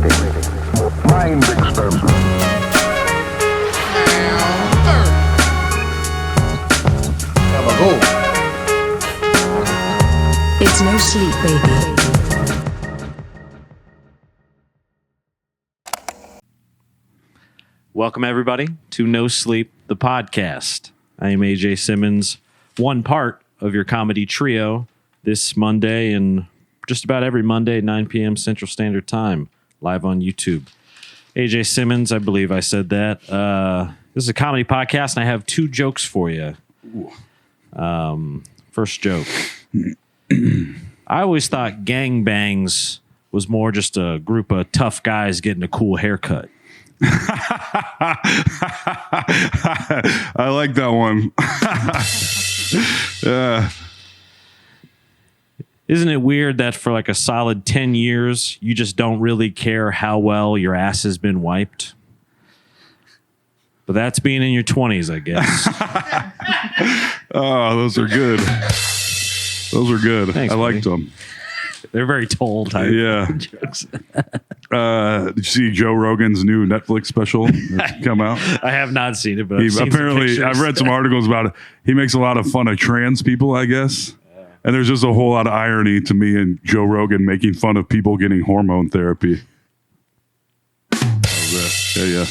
Fascinating. Mind experiment. It's no sleep, baby. Welcome, everybody, to No Sleep, the podcast. I am AJ Simmons, one part of your comedy trio this Monday and just about every Monday, 9 p.m. Central Standard Time, live on YouTube. AJ Simmons, I believe I said that. This is a comedy podcast, and I have two jokes for you. First joke. I always thought gangbangs was more just a group of tough guys getting a cool haircut. I like that one. Yeah. Isn't it weird that for like a solid 10 years, you just don't really care how well your ass has been wiped? But that's being in your 20s, I guess. Oh, those are good. Those are good. Thanks, I liked them. They're very told type Yeah. jokes. Did you see Joe Rogan's new Netflix special that's come out? I have not seen it, but I've seen Apparently, some I've read some articles about it. He makes a lot of fun of trans people, I guess. And there's just a whole lot of irony to me and Joe Rogan making fun of people getting hormone therapy. Yeah.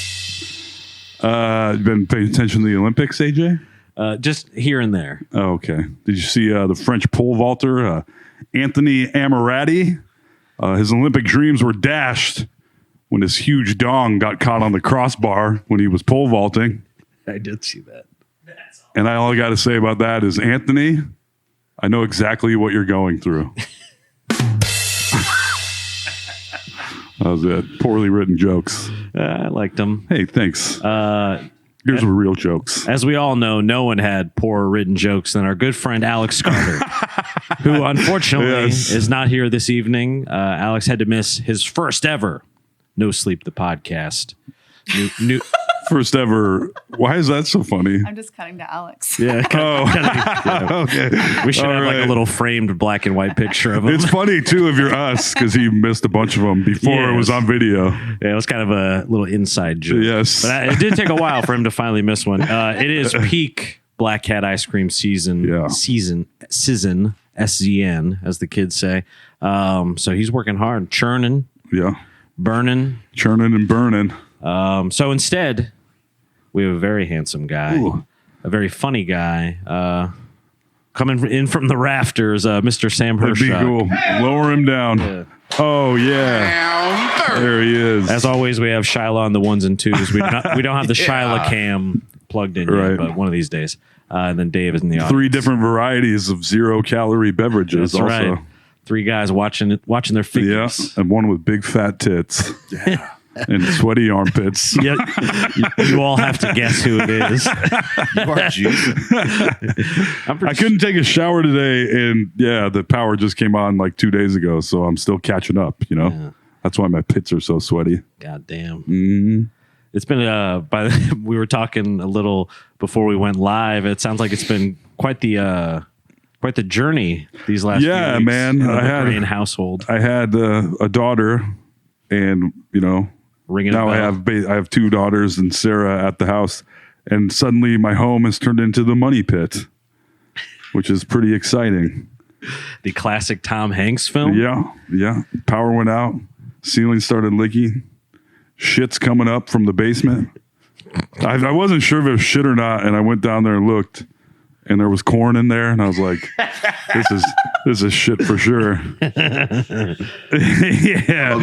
You been paying attention to the Olympics, AJ? just here and there. Oh, okay. Did you see the French pole vaulter, Anthony Ammirati? His Olympic dreams were dashed when his huge dong got caught on the crossbar when he was pole vaulting. I did see that. And all I got to say about that is, Anthony, I know exactly what you're going through. That was it. Poorly written jokes. I liked them. Hey, thanks. Here's the real jokes. As we all know, no one had poorer written jokes than our good friend Alex Carter, who unfortunately is not here this evening. Alex had to miss his first ever No Sleep, the podcast. New First ever. Why is that so funny? I'm just cutting to Alex. Yeah. Okay. We should have like a little framed black and white picture of him. It's funny, too, if you're us, because he missed a bunch of them before it was on video. Yeah, it was kind of a little inside joke. Yes. But it did take a while for him to finally miss one. It is peak Black Cat ice cream season. Yeah. Season, SZN, as the kids say. So he's working hard, churning, burning. Churning and burning. So instead, we have a very handsome guy, a very funny guy, coming in from the rafters, Mr. Sam That'd be Hirchak. cool. Lower him down. Yeah. Oh, yeah. There he is. As always, we have Shyla on the ones and twos. We don't have the Shyla cam plugged in yet, but one of these days. And then Dave is in the audience. 3 different varieties of 0-calorie beverages. That's also. right. 3 guys watching their figures. Yeah, and one with big fat tits. Yeah. And sweaty armpits. Yeah, you all have to guess who it is. You are juicing. I couldn't take a shower today, and the power just came on like 2 days ago, so I'm still catching up. Yeah. That's why my pits are so sweaty. God damn. Mm-hmm. It's been we were talking a little before we went live. It sounds like it's been quite the journey these last few weeks man. in the McRae household. I had a daughter, and now I have 2 daughters and Sarah at the house, and suddenly my home has turned into the money pit, which is pretty exciting. The classic Tom Hanks film. Yeah. Power went out. Ceiling started leaking. Shit's coming up from the basement. I wasn't sure if it was shit or not, and I went down there and looked, and there was corn in there, and I was like, this is shit for sure. Yeah.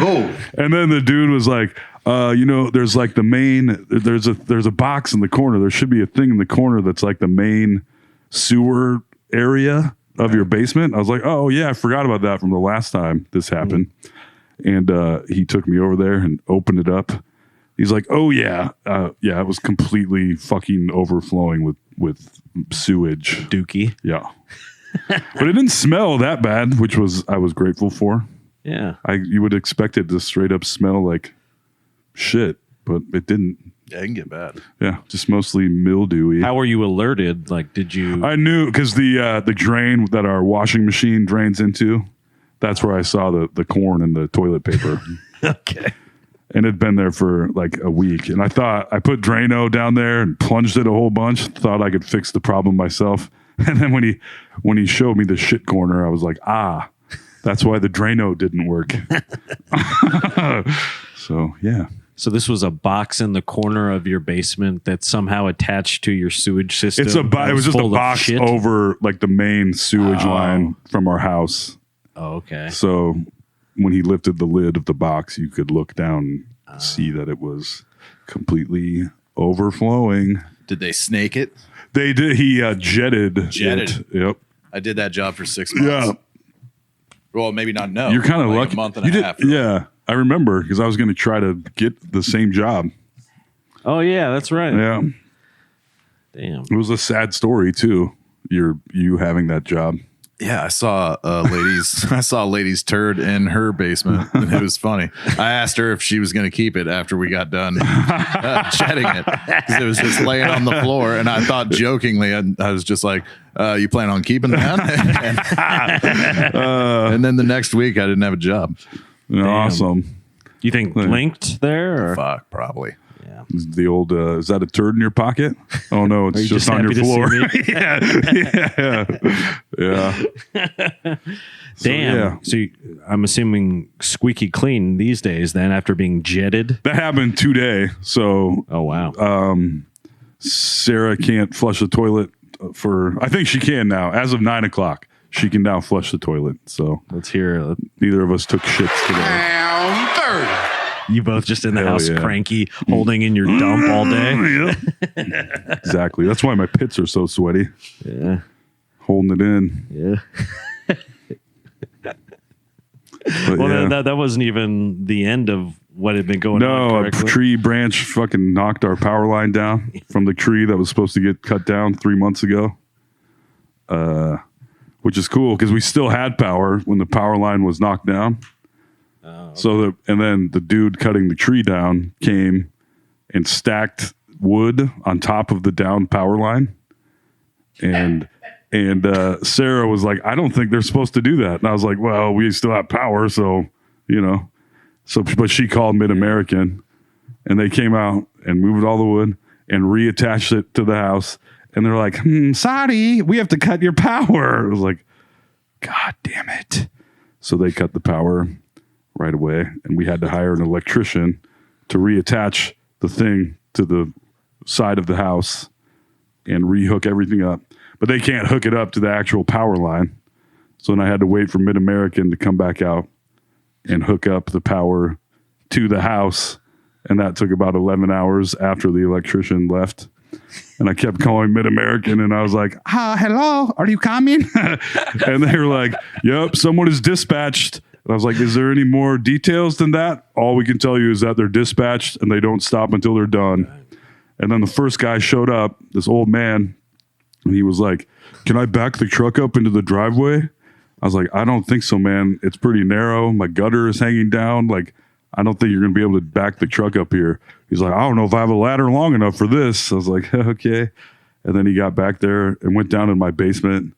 And then the dude was like, there's like the main, there's a box in the corner. There should be a thing in the corner that's like the main sewer area of your basement. I was like, oh yeah, I forgot about that from the last time this happened. And he took me over there and opened it up. He's like, oh yeah, it was completely fucking overflowing with sewage. Dookie. Yeah. But it didn't smell that bad, which I was grateful for. Yeah. You would expect it to straight up smell like shit, but it didn't. Yeah, it can get bad. Yeah, just mostly mildewy. How were you alerted? Like, did you? I knew because the drain that our washing machine drains into, that's where I saw the corn and the toilet paper. Okay. And it'd been there for like a week. And I thought I put Drano down there and plunged it a whole bunch. Thought I could fix the problem myself. And then when he showed me the shit corner, I was like, that's why the Drano didn't work. So yeah. So this was a box in the corner of your basement that's somehow attached to your sewage system. It was just a box over like the main sewage line from our house. Oh, okay. So when he lifted the lid of the box, you could look down and see that it was completely overflowing. Did they snake it? They did. He jetted. Jetted. Yep. I did that job for 6 months. Yeah. Well, maybe not. No, You're kind of like lucky. A month and a half. Yeah, I remember because I was going to try to get the same job. Oh yeah, that's right. Yeah. Damn. It was a sad story too. You having that job. Yeah, I saw a lady's turd in her basement, and it was funny. I asked her if she was going to keep it after we got done chatting it, because it was just laying on the floor, and I thought jokingly, I was just like, "You plan on keeping that?" And then the next week, I didn't have a job. Awesome. You think linked there? Or? Fuck, probably. Yeah. The old is that a turd in your pocket? Oh no, it's just on your floor. Yeah. Damn. So I'm assuming squeaky clean these days then after being jetted. That happened today. So Oh wow. Sarah can't flush the toilet I think she can now. As of 9 o'clock, she can now flush the toilet. So Let's hear. neither of us took shits today. You both just in the house yeah. cranky, holding in your dump all day. Yep. Exactly. That's why my pits are so sweaty. Yeah. Holding it in. Yeah. But Well, yeah. that wasn't even the end of what had been going on. No, a correctly. tree branch fucking knocked our power line down from the tree that was supposed to get cut down 3 months ago. Which is cool because we still had power when the power line was knocked down. Okay. So and then the dude cutting the tree down came and stacked wood on top of the down power line. And Sarah was like, I don't think they're supposed to do that. And I was like, well, we still have power. So, but she called Mid-American and they came out and moved all the wood and reattached it to the house. And they're like, sorry, we have to cut your power. I was like, God damn it. So they cut the power right away. And we had to hire an electrician to reattach the thing to the side of the house and rehook everything up. But they can't hook it up to the actual power line. So then I had to wait for Mid-American to come back out and hook up the power to the house. And that took about 11 hours after the electrician left. And I kept calling Mid-American and I was like, hello, are you coming? And they were like, yep, someone is dispatched. And I was like, is there any more details than that? All we can tell you is that they're dispatched and they don't stop until they're done. And then the first guy showed up, this old man, and he was like, can I back the truck up into the driveway? I was like, I don't think so, man. It's pretty narrow. My gutter is hanging down. Like, I don't think you're going to be able to back the truck up here. He's like, I don't know if I have a ladder long enough for this. I was like, okay. And then he got back there and went down in my basement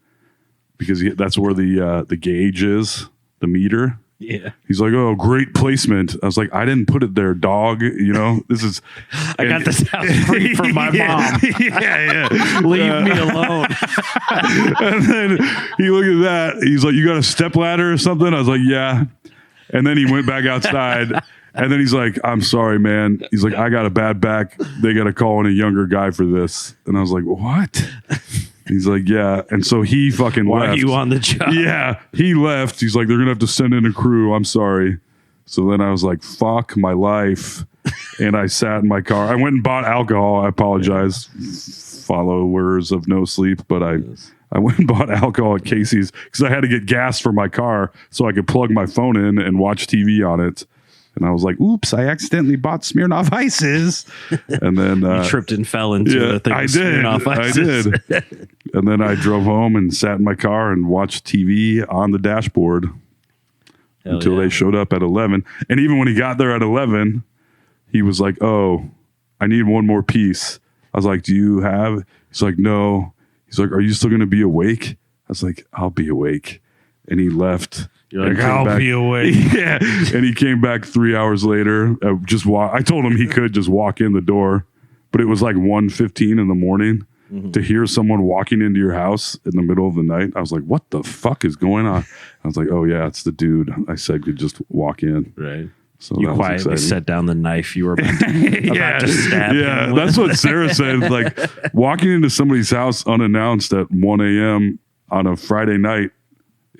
because that's where the gauge is, the meter. Yeah. He's like, oh, great placement. I was like, I didn't put it there, dog. This is. I got this house free from my mom. Yeah. Leave me alone. And then he looked at that. He's like, you got a step ladder or something? I was like, yeah. And then he went back outside. And then he's like, I'm sorry, man. He's like, I got a bad back. They got to call in a younger guy for this. And I was like, what? He's like, yeah. And so he fucking Why left. are you on the job? Yeah, he left. He's like, they're going to have to send in a crew. I'm sorry. So then I was like, fuck my life. And I sat in my car. I went and bought alcohol. I apologize, followers of No Sleep. But I went and bought alcohol at Casey's because I had to get gas for my car so I could plug my phone in and watch TV on it. And I was like, oops, I accidentally bought Smirnoff Ices. And then You tripped and fell into the thing. I did. I did. And then I drove home and sat in my car and watched TV on the dashboard until they showed up at 11. And even when he got there at 11, he was like, oh, I need one more piece. I was like, do you have? He's like, no. He's like, are you still going to be awake? I was like, I'll be awake. And he left. You're like, And came I'll back- be awake. Yeah, and he came back 3 hours later. I told him he could just walk in the door, but it was like 1:15 in the morning. To hear someone walking into your house in the middle of the night, I was like, "What the fuck is going on?" I was like, "Oh yeah, it's the dude I said could just walk in." Right. So You that was quietly exciting. set down the knife you were about to stab Yeah, him with. that's what Sarah said. Like walking into somebody's house unannounced at 1 a.m. on a Friday night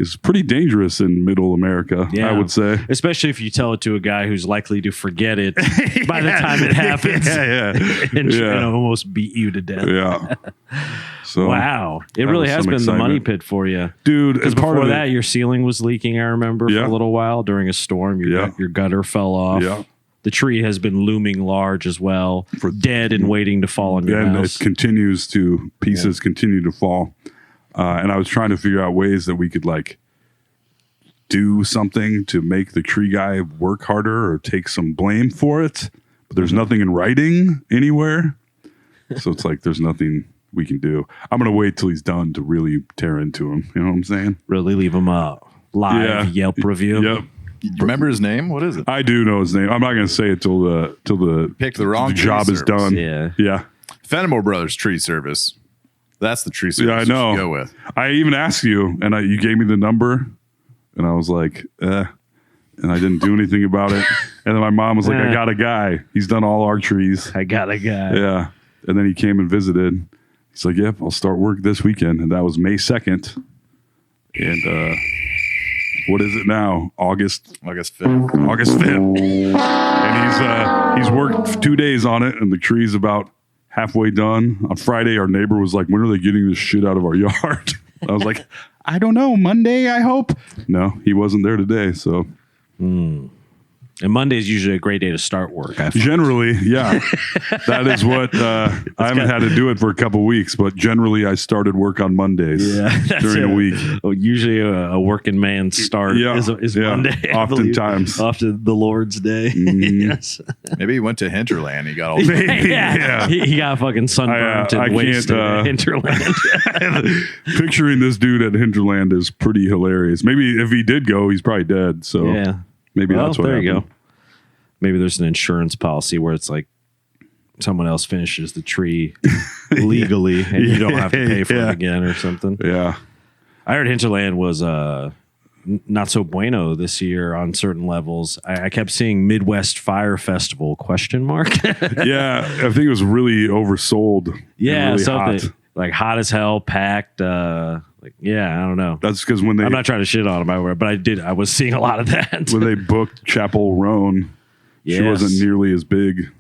is pretty dangerous in middle America, Yeah. I would say. Especially if you tell it to a guy who's likely to forget it by the time it happens and try to almost beat you to death. Yeah. So Wow. It that really was has some been the money excitement. pit for you. Dude, Because and part before of that, your ceiling was leaking, I remember, for Yeah. a little while during a storm. Your gutter fell off. Yeah. The tree has been looming large as well, dead and waiting to fall on your and house. it continues to pieces continue to fall. And I was trying to figure out ways that we could like do something to make the tree guy work harder or take some blame for it. But there's nothing in writing anywhere. So it's like there's nothing we can do. I'm going to wait till he's done to really tear into him. You know what I'm saying? Really leave him a live Yelp review. Yep. You remember his name? What is it? I do know his name. I'm not going to say it till the Picked the wrong job tree is service. done. Yeah. Yeah. Fenimore Brothers Tree Service. That's the tree service Yeah, I you know. should go with. I even asked you, and you gave me the number, and I was like, and I didn't do anything about it. And then my mom was like, I got a guy. He's done all our trees. I got a guy. Yeah. And then he came and visited. He's like, yep, I'll start work this weekend. And that was May 2nd. And what is it now? August 5th. August 5th. And he's worked 2 days on it, and the tree's about halfway done. On Friday, our neighbor was like, when are they getting this shit out of our yard? I was like, I don't know. Monday, I hope. No, he wasn't there today. So And Monday is usually a great day to start work. I find. generally, yeah, that is what I haven't had to do it for a couple weeks, but generally I started work on Mondays during the week. Usually a working man's start is Monday. I believe. Oftentimes. Often the Lord's day. Yes. Maybe he went to Hinterland. He got all Yeah. He got fucking sunburnt I and wasted can't, at Hinterland. Picturing this dude at Hinterland is pretty hilarious. Maybe if he did go, he's probably dead. So Yeah. maybe Well, that's what there you happened. go. Maybe there's an insurance policy where it's like someone else finishes the tree legally and you don't have to pay for it again or something. Yeah. I heard Hinterland was not so bueno this year on certain levels. I kept seeing Midwest Fire Festival ? Yeah. I think it was really oversold. and Yeah, really something hot. like hot as hell, packed. I don't know. That's because when I'm not trying to shit on them, but I was seeing a lot of that. when they booked Chapel Roan, she wasn't nearly as big.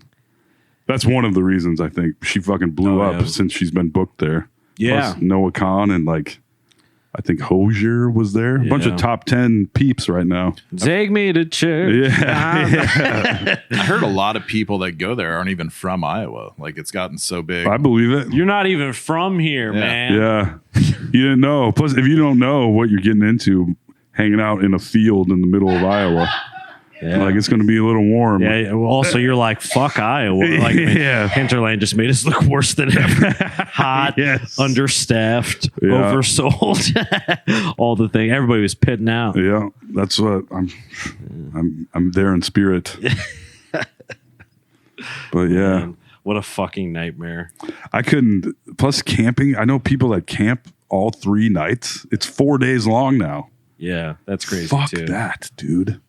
That's one of the reasons I think she fucking blew up since she's been booked there. Yeah. Plus Noah Khan and I think Hosier was there. A bunch of top 10 peeps right now. Take me to church. Yeah. I heard a lot of people that go there aren't even from Iowa. Like it's gotten so big. I believe it. You're not even from here, man. Yeah. You didn't know. Plus, if you don't know what you're getting into hanging out in a field in the middle of Iowa, it's going to be a little warm. Yeah. Well, also, you're like, fuck Iowa. Like, Hinterland just made us look worse than ever. Hot, understaffed, oversold, all the thing. Everybody was pitting out. Yeah. That's what I'm there in spirit. But yeah. Man, what a fucking nightmare. I couldn't. Plus, camping. I know people that camp all 3 nights. It's 4 days long now. Yeah, that's crazy Fuck too. that, dude.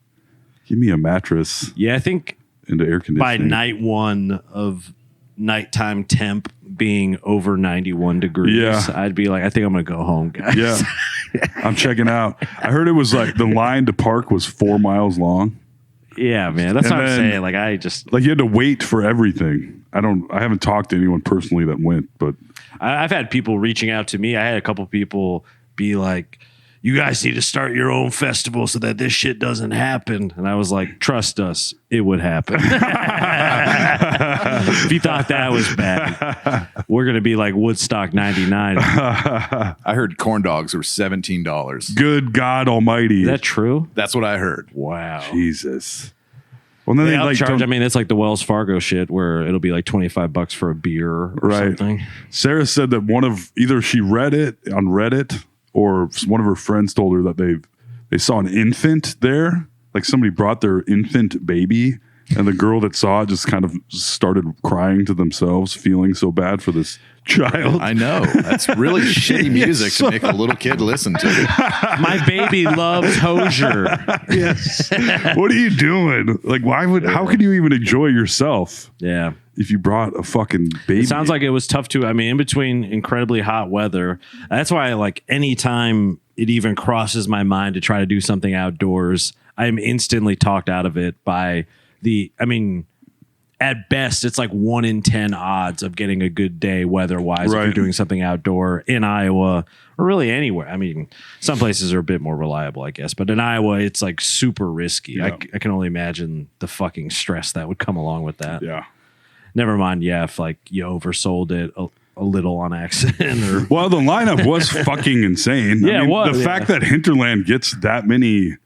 Give me a mattress Yeah, I think and air conditioning. by night one of nighttime temp being over 91 degrees, I'd be like, I think I'm going to go home, guys. Yeah. I'm checking out. I heard it was like the line to park was 4 miles long. Yeah, man. That's And what I'm then- saying. Like, I just, Like you had to wait for everything. I haven't talked to anyone personally that went, but I've had people reaching out to me. I had a couple people be like, you guys need to start your own festival so that this shit doesn't happen. And I was like, trust us, it would happen. If you thought that was bad, we're going to be like Woodstock 99. Is I heard corn dogs were $17. good God Almighty. that true? That's what I heard. Wow. Jesus. Well, then They they like upcharge. don't- I mean, it's like the Wells Fargo shit where it'll be like $25 for a beer or Right. something. Sarah said that either she read it on Reddit or one of her friends told her that they saw an infant there. Like somebody brought their infant baby, and the girl that saw it just kind of started crying to themselves, feeling so bad for this child. I know. That's really shitty music to make a little kid listen to. My baby loves Hosier. Yes. What are you doing? Like, how could you even enjoy yourself Yeah. if you brought a fucking baby? It sounds like it was tough too. I mean, in between incredibly hot weather, that's why like anytime it even crosses my mind to try to do something outdoors, I'm instantly talked out of it by at best, it's like 1 in 10 odds of getting a good day weather-wise if you're doing something outdoor in Iowa or really anywhere. I mean, some places are a bit more reliable, I guess, but in Iowa, it's like super risky. Yeah. I can only imagine the fucking stress that would come along with that. Yeah. Never mind, if like you oversold it a little on accident or Well, the lineup was fucking insane. Yeah, it was, the fact that Hinterland gets that many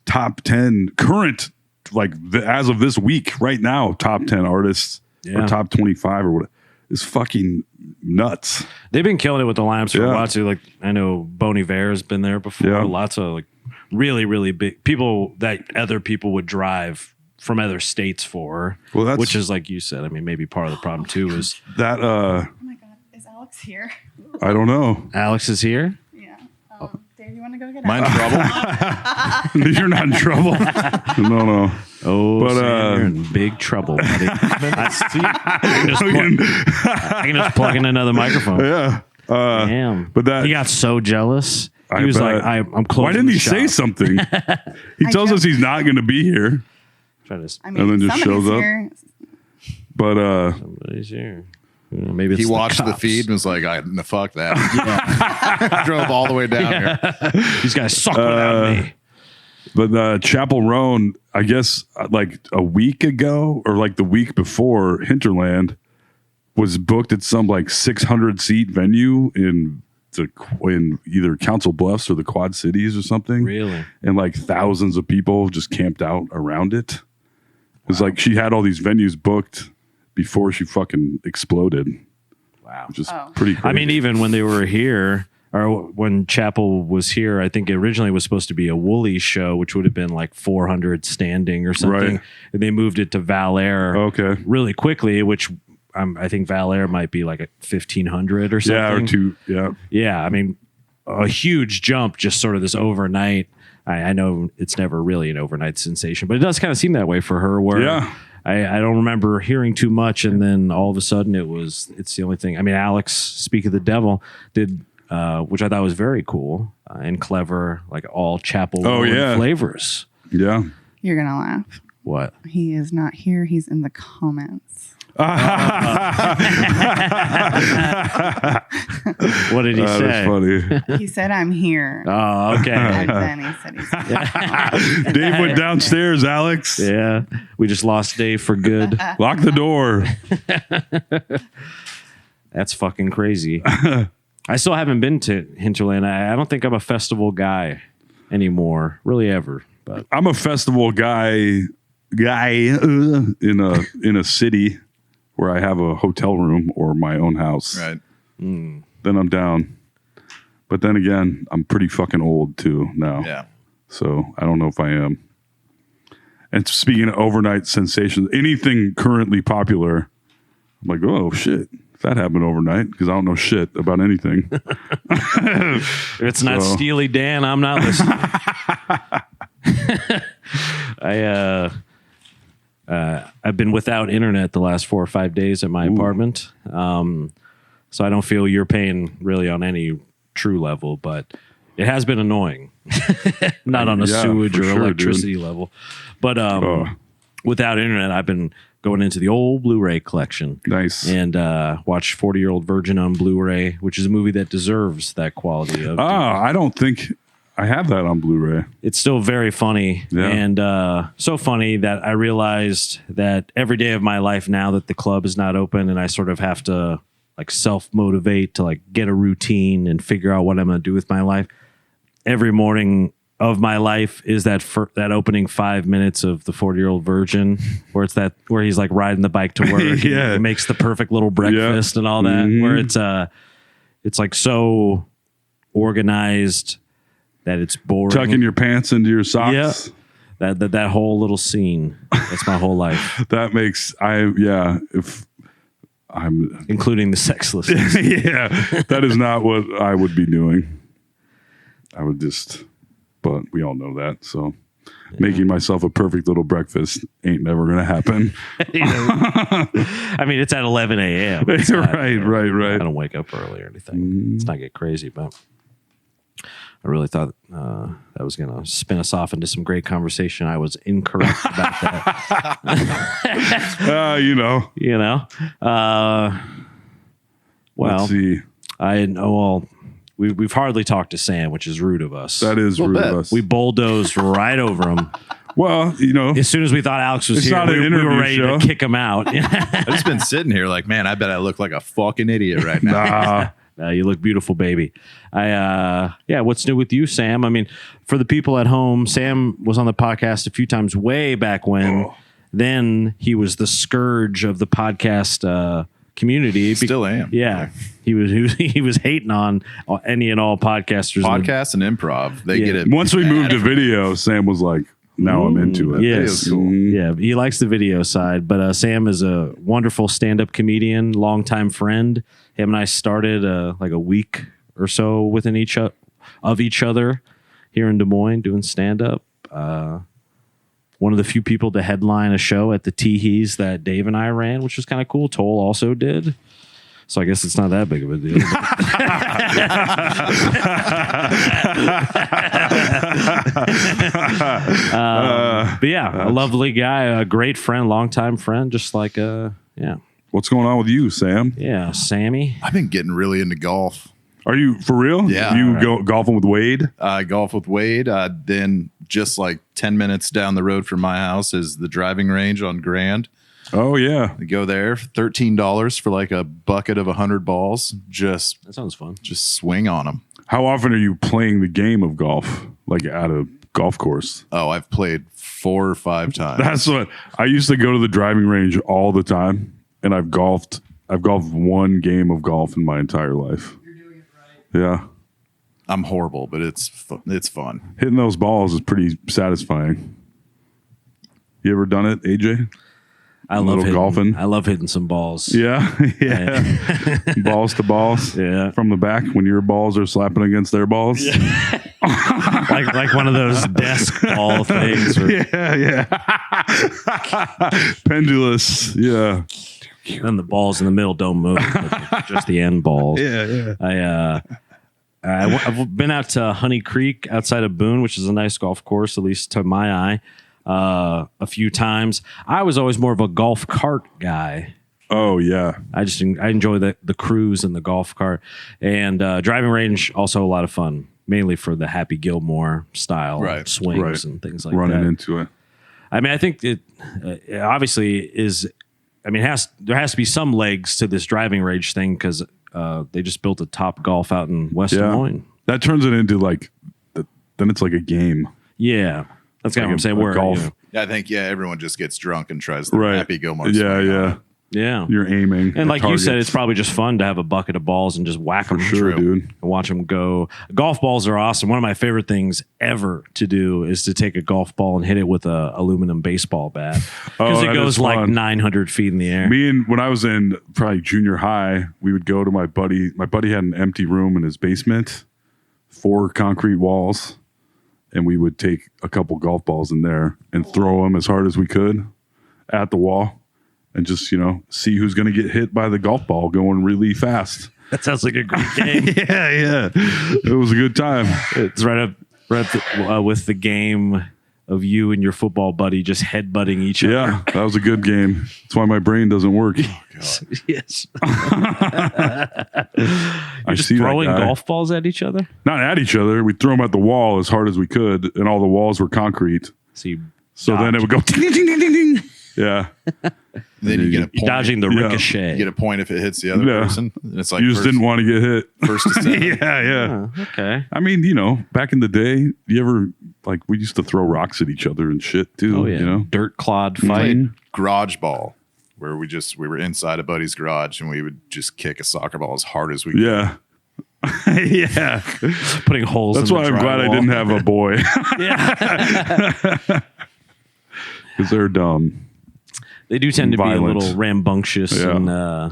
top 10 current, like as of this week, right now, top 10 artists or top 25 or what is fucking nuts. they've been killing it with the lineups for a Yeah. while too. Like I know Bon Iver has been there before. Yeah. Lots of like really, really big people that other people would drive from other states for. Well, that's- which is like you said. I mean, maybe part of the problem too is That Oh my God, is Alex here? I don't know. Alex is here. Yeah. Dave, you want to go get Mine Alex? trouble. You're not in trouble. No. Oh, But, Sam, you're in big trouble, buddy. I see. I can just plug in another microphone. Yeah. Damn. but that- he got so jealous. I He was bet. like, I'm closing Why didn't the he say shop. something? He tells us he's not going to be here, Trying to I mean, And then just somebody's shows up. here. but somebody's here. Maybe it's He watched the cops. feed and was like, no, fuck that. Drove all the way down here. These guys suck without me. But Chapel Roan, I guess like a week ago or like the week before, Hinterland was booked at some like 600 seat venue in either Council Bluffs or the Quad Cities or something. Really? And like thousands of people just camped out around it. It was like she had all these venues booked before she fucking exploded, Wow. which is Oh. pretty crazy. I mean, even when they were here, or when Chapel was here, I think it originally was supposed to be a Woolly show, which would have been like 400 standing or something. Right. And they moved it to Val Air Okay. really quickly, which I think Val Air might be like a 1,500 or something. Yeah, or two. Yeah. Yeah, I mean, a huge jump, just sort of this overnight. I know it's never really an overnight sensation, but it does kind of seem that way for her. Where Yeah. I don't remember hearing too much, and then all of a sudden it's the only thing. I mean, Alex, Speak of the Devil, did which I thought was very cool and clever, like all Chapel flavors. Yeah. You're going to laugh. What? He is not here. He's in the comments. What did he That say? is funny. He said, I'm here. Oh, okay. And then he said he's Dave went downstairs, Alex. Yeah, we just lost Dave for good. Lock the door. That's fucking crazy. I still haven't been to Hinterland. I don't think I'm a festival guy anymore, really ever. But I'm a festival guy in a city where I have a hotel room or my own house. Right. Then I'm down. But then again, I'm pretty fucking old too now. Yeah. So I don't know if I am. And speaking of overnight sensations, anything currently popular, I'm like, oh shit, if that happened overnight, because I don't know shit about anything. if it's not So- Steely Dan, I'm not listening. I've been without internet the last 4 or 5 days at my apartment. So I don't feel your pain really on any true level, but it has been annoying. Not on a Yeah, sewage for or sure, electricity level. But without internet, I've been going into the old Blu-ray collection. Nice. And watched 40-Year-Old Virgin on Blu-ray, which is a movie that deserves that quality of I don't think I have that on Blu-ray. it's still very funny and so funny that I realized that every day of my life now that the club is not open and I sort of have to like self-motivate to like get a routine and figure out what I'm going to do with my life. Every morning of my life is that opening 5 minutes of the 40-Year-Old Virgin where where he's like riding the bike to work. Yeah. And makes the perfect little breakfast and all that, where it's like so organized that it's boring. Tucking your pants into your socks. Yeah. That whole little scene. That's my whole life, That makes if I'm including the sexless. yeah, that is not what I would be doing. I would but we all know that. So making myself a perfect little breakfast ain't never going to happen. I mean, it's at 11 a.m. It's not, Right. I don't wake up early or anything. Let's not get crazy, but I really thought that was going to spin us off into some great conversation. I was incorrect about that. You know. Well, Let's see. we've hardly talked to Sam, which is rude of us. That is rude bit. of us. We bulldozed right over him. Well, As soon as we thought Alex was It's here, not an we were interview ready show. to kick him out. I've just been sitting here like, man, I bet I look like a fucking idiot right now. You look beautiful, baby. What's new with you, Sam? I mean, for the people at home, Sam was on the podcast a few times way back when. Then he was the scourge of the podcast community. Still am. Yeah, he was hating on any and all podcasters. Podcasts and improv, they get it. Once we moved to video, Sam was like, now I'm into it. Yes. Video's cool. Yeah, he likes the video side, but Sam is a wonderful stand-up comedian, longtime friend. Him and I started like a week or so within each other here in Des Moines doing stand-up. One of the few people to headline a show at the Teehees that Dave and I ran, which was kind of cool. Toll also did. So I guess it's not that big of a deal. But yeah, a lovely guy, a great friend, longtime friend, just like What's going on with you, Sam? yeah, Sammy. I've been getting really into golf. Are you for real? Yeah. You go golfing with Wade? I golf with Wade. Then just like 10 minutes down the road from my house is the driving range on Grand. Oh yeah. I go there, $13 for like a bucket of 100 balls. Just That sounds fun. swing on them. How often are you playing the game of golf, like at a golf course? Oh, I've played 4 or 5 times. That's what I used to go to the driving range all the time, and I've golfed one game of golf in my entire life. You're doing it right. Yeah. I'm horrible, but it's fun. Hitting those balls is pretty satisfying. You ever done it, AJ? I little love hitting, golfing. I love hitting some balls. Yeah. Yeah. Balls to balls. Yeah. From the back when your balls are slapping against their balls. Yeah. like one of those desk ball things. Yeah. Pendulous. Yeah. And the balls in the middle don't move, but just the end balls. Yeah. I've been out to Honey Creek outside of Boone, which is a nice golf course, at least to my eye, a few times. I was always more of a golf cart guy. Oh yeah. I enjoy the cruise and the golf cart, and driving range also a lot of fun, mainly for the Happy Gilmore style swings and things like Running that. into it. I mean, I think it obviously is. I mean, there has to be some legs to this driving range thing because they just built a Top Golf out in West Des Moines. That turns it into like, then it's like a game. Yeah, that's kind of what I'm saying. like Where golf. you know, Yeah, I think everyone just gets drunk and tries the Right. Happy Gilmore. Yeah, swing on yeah. it. yeah, You're aiming. and at like you said, targets. it's probably just fun to have a bucket of balls and just whack them. sure, dude. And watch them go. Golf balls are awesome. One of my favorite things ever to do is to take a golf ball and hit it with a aluminum baseball bat because it that goes is like fun. 900 feet in the air. When I was in probably junior high, we would go to my buddy. My buddy had an empty room in his basement, 4 concrete walls, and we would take a couple golf balls in there and throw them as hard as we could at the wall, and just see who's going to get hit by the golf ball going really fast. That sounds like a great game. Yeah. It was a good time. It's right up with the game of you and your football buddy just headbutting each other. Yeah, that was a good game. That's why my brain doesn't work. Yes. I Just see throwing that guy. golf balls at each other. Not at each other. We threw them at the wall as hard as we could, and all the walls were concrete. So Then it would go ding, ding, ding, ding, ding. Yeah. Then you get a point. dodging the Yeah. ricochet. You get a point if it hits the other Yeah. person. And it's like You just didn't want to get hit. first to 7. Yeah. Oh, okay. I mean, back in the day, you ever we used to throw rocks at each other and shit too. Oh yeah. Dirt clod fight. Played garage ball, where we were inside a buddy's garage and we would just kick a soccer ball as hard as we could. Yeah. Yeah. putting holes. That's in why the I'm glad I drywall. didn't have a boy. Yeah, Because they're dumb. they do tend to Violent. be a little rambunctious Yeah.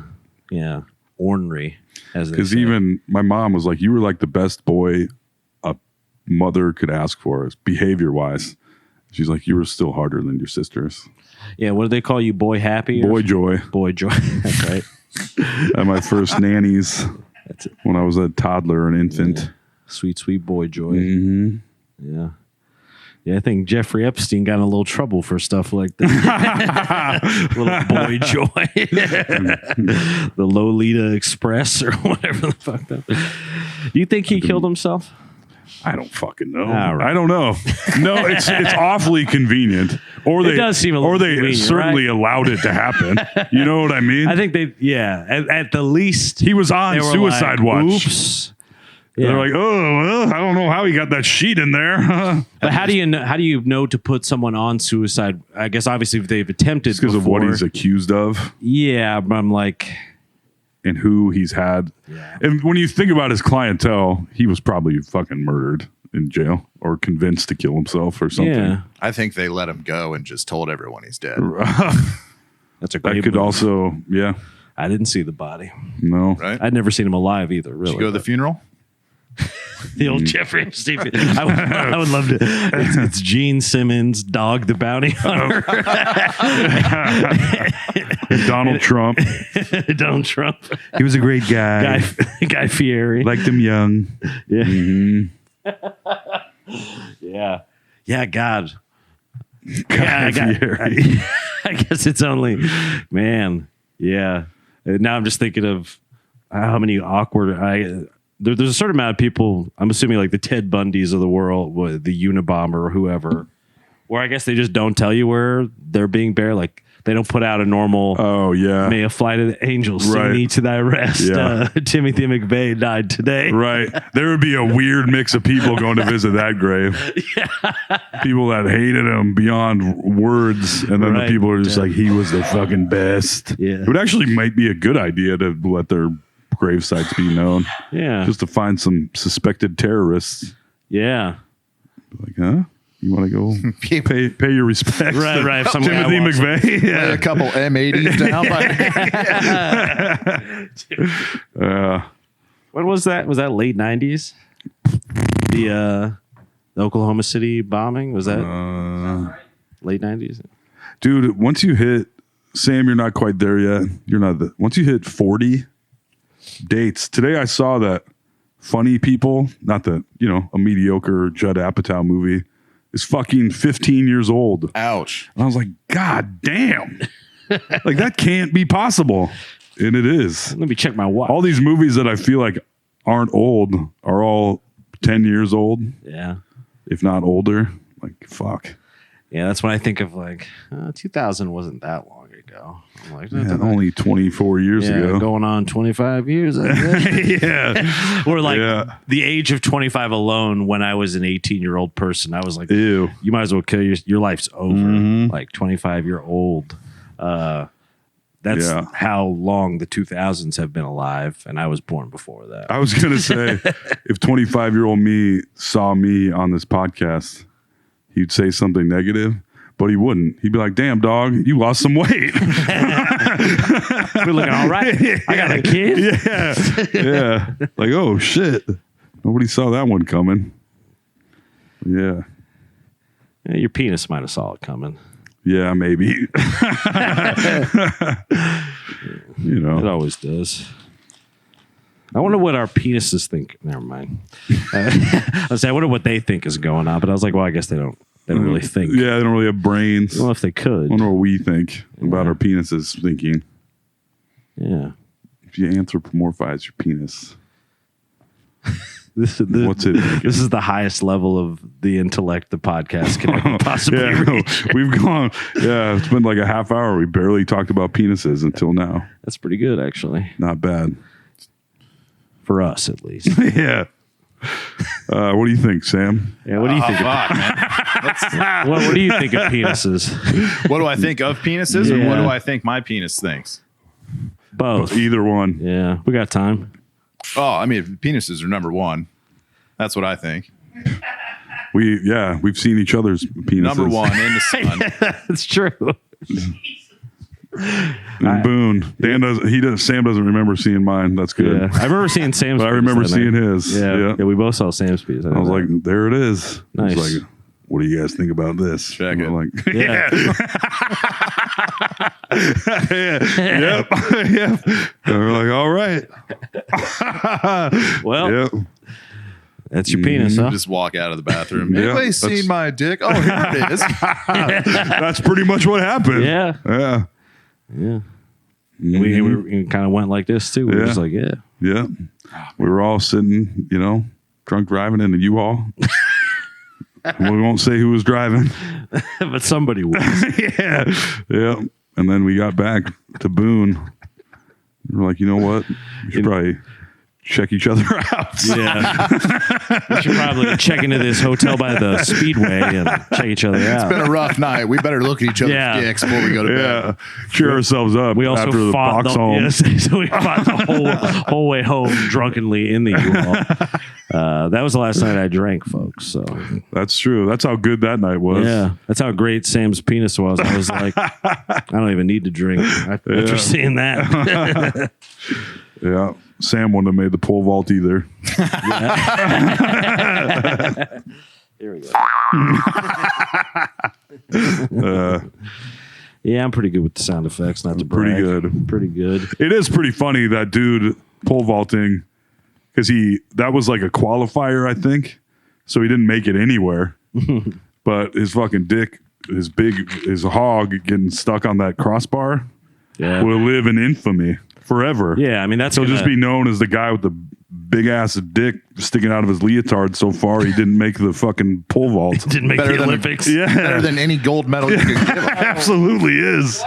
and ornery. As they Because say. even my mom was like, you were like the best boy a mother could ask for, behavior wise. She's like, you were still harder than your sisters. yeah, what do they call you, boy happy? or- Boy joy. boy joy. That's right. At my first nannies That's it. when I was a toddler, an infant. Sweet, sweet boy joy. Mm-hmm. Yeah. Yeah, I think Jeffrey Epstein got in a little trouble for stuff like that. Little boy joy. The Lolita Express or whatever the fuck that. Do you think he killed himself? I don't fucking know. All right. I don't know. No, it's awfully convenient. Or they does seem a little or they convenient, certainly right? allowed it to happen. You know what I mean? I think at the least he was on they were suicide like, watch. Oops. Yeah. They're like, oh, well, I don't know how he got that sheet in there. But how do you know to put someone on suicide? I guess obviously if they've attempted Because of what before- he's accused of Yeah, but I'm like, and who he's had. Yeah. And when you think about his clientele, he was probably fucking murdered in jail or convinced to kill himself or something. yeah, I think they let him go and just told everyone he's dead. that's a That great could movie. also, yeah, I didn't see the body. no. Right? I'd never seen him alive either. Did Really, you go to the funeral? the old Jeffrey Epstein. I would love to. It's Gene Simmons, Dog the Bounty Hunter, Donald Trump. Donald Trump, He was a great guy. Guy Fieri. Liked him young. Yeah. Yeah. Yeah. God. Guy Fieri. I guess it's only, man. Yeah. Now I'm just thinking of how many awkward. There's a certain amount of people. I'm assuming like the Ted Bundys of the world, the Unabomber or whoever, where I guess they just don't tell you where they're being buried. Like they don't put out a normal. Oh, yeah. May a flight of the angels sing Right. thee to thy rest. Yeah. Timothy McVeigh died today. Right. There would be a weird mix of people going to visit that grave. People that hated him beyond words. And then Right. the people are just Yeah. like, he was the fucking best. Yeah. It would actually might be a good idea to let their grave sites be known. Yeah. Just to find some suspected terrorists. Yeah. Like, huh? You want to go pay your respects? Right, to right. If some guy Timothy walks- McVeigh. Lay Yeah. a couple M80s down. When was that? Was that late 90s? The Oklahoma City bombing? Was that late 90s? Dude, once you hit, Sam, you're not quite there yet. You're not. Once you hit 40 dates. Today I saw that Funny People, not that, a mediocre Judd Apatow movie, is fucking 15 years old. Ouch. And I was like, God damn. Like, that can't be possible. And it is. Let me check my watch. All these movies that I feel like aren't old are all 10 years old, Yeah. if not older. Like, fuck. Yeah, that's when I think of like 2000 wasn't that long ago. I'm like, Yeah, only 24 years ago. going on 25 years. I guess. Yeah. Or like Yeah. the age of 25 alone when I was an 18-year-old person. I was like, Ew. you might as well kill your life's over. Like 25-year-old. That's Yeah. how long the 2000s have been alive, and I was born before that. I was going to say, if 25-year-old me saw me on this podcast, he'd say something negative, but he wouldn't. He'd be like, damn, dog, you lost some weight. We're looking all right. I got a kid. Yeah. Yeah. Like, oh, shit. Nobody saw that one coming. Yeah. Yeah, your penis might have saw it coming. Yeah, maybe. It always does. I wonder what our penises think. Never mind. I was saying, I wonder what they think is going on, but I was like, well, I guess they don't really think. Yeah, they don't really have brains. I don't know if they I could. wonder what we think about our penises thinking. Yeah. If you anthropomorphize your penis, This is the highest level of the intellect the podcast can ever possibly yeah, reach. we've gone. Yeah, it's been like a half hour. We barely talked about penises until now. That's pretty good, actually. Not bad. For us, at least. Yeah. What do you think, Sam? Yeah, what do you think? Fuck, man. What do you think of penises? What do I think of penises, or what Yeah. do I think my penis thinks? Both. Either one. Yeah, we got time. Oh, I mean, penises are number one. That's what I think. We've seen each other's penises. Number one in the sun. That's true. And Boone. Sam doesn't remember seeing mine. That's good. Yeah. I remember seeing Sam's. But I piece remember that seeing night. his. Yeah. We both saw Sam's piece. I was like, there it is. Nice. I was like, what do you guys think about this? Check And it. I'm like, yeah. yep. Yep. And we're like, all right. Well, Yep. that's your penis, huh? Just walk out of the bathroom. Yeah, Anybody that's- seen my dick? Oh, here it is. That's pretty much what happened. Yeah. Yeah. Yeah. We kind of went like this too. We were Yeah. just like, yeah. Yeah. We were all sitting, drunk driving in the U-Haul. We won't say who was driving. But somebody was. Yeah. Yeah. And then we got back to Boone. We're like, you know what? We should probably check each other out. Yeah. We should probably check into this hotel by the Speedway and check each other out. It's been a rough night. We better look at each other's Yeah. dicks before we go to bed. Yeah. Cheer ourselves up We also after the fought box home. Yes, so we fought the whole way home drunkenly in the U-Haul. That was the last night I drank, folks. So That's true. That's how good that night was. yeah, that's how great Sam's penis was. I was like, I don't even need to drink after seeing that. Yeah. Sam wouldn't have made the pole vault either. Here we go. Uh, Yeah, I'm pretty good with the sound effects. Not to brag. Pretty good. Pretty good. It is pretty funny, that dude pole vaulting, because that was like a qualifier, I think. So he didn't make it anywhere. But his fucking dick, his hog getting stuck on that crossbar Yeah. will live in infamy forever. Yeah, I mean that's He'll gonna, just be known as the guy with the big ass dick sticking out of his leotard so far he didn't make the fucking pole vault. didn't make Better the than- Olympics. Better than any gold medal you could give him. Absolutely is.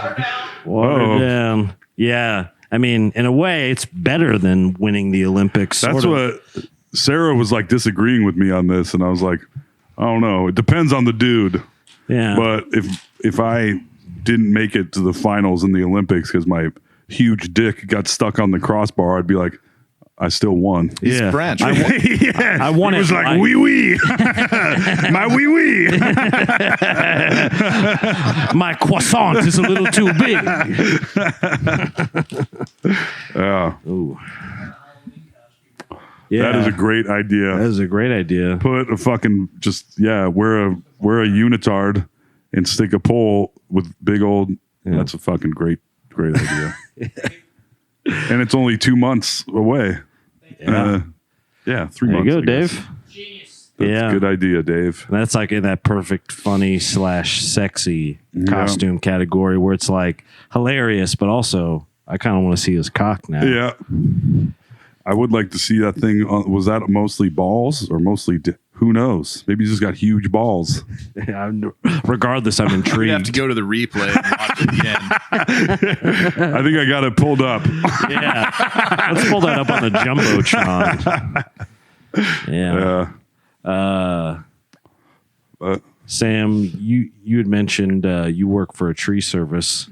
Watered Oh. down. Yeah. I mean, in a way, it's better than winning the Olympics. That's sort of. what Sarah was like disagreeing with me on this, and I was like, I don't know. It depends on the dude. Yeah. But if I didn't make it to the finals in the Olympics because my huge dick got stuck on the crossbar, I'd be like, I still won. He's Yeah. French. Yeah. I won It was it. like, oui, oui. My oui, oui. My croissant is a little too big. Yeah. Ooh. Yeah. That is a great idea. That is a great idea. Put a fucking wear a unitard and stick a pole with big old. That's a fucking great idea. And it's only 2 months away. Yeah. 3 There months. you go, I guess. Dave. That's Yeah. a good idea, Dave. That's like in that perfect funny / sexy costume category where it's like hilarious, but also I kind of want to see his cock now. Yeah. I would like to see that thing. Was that mostly balls or mostly? Who knows? Maybe he's just got huge balls. Regardless, I'm We intrigued. have to go to the replay and watch it again. I think I got it pulled up. Yeah. Let's pull that up on the Jumbotron. Yeah. Sam, you had mentioned you work for a tree service.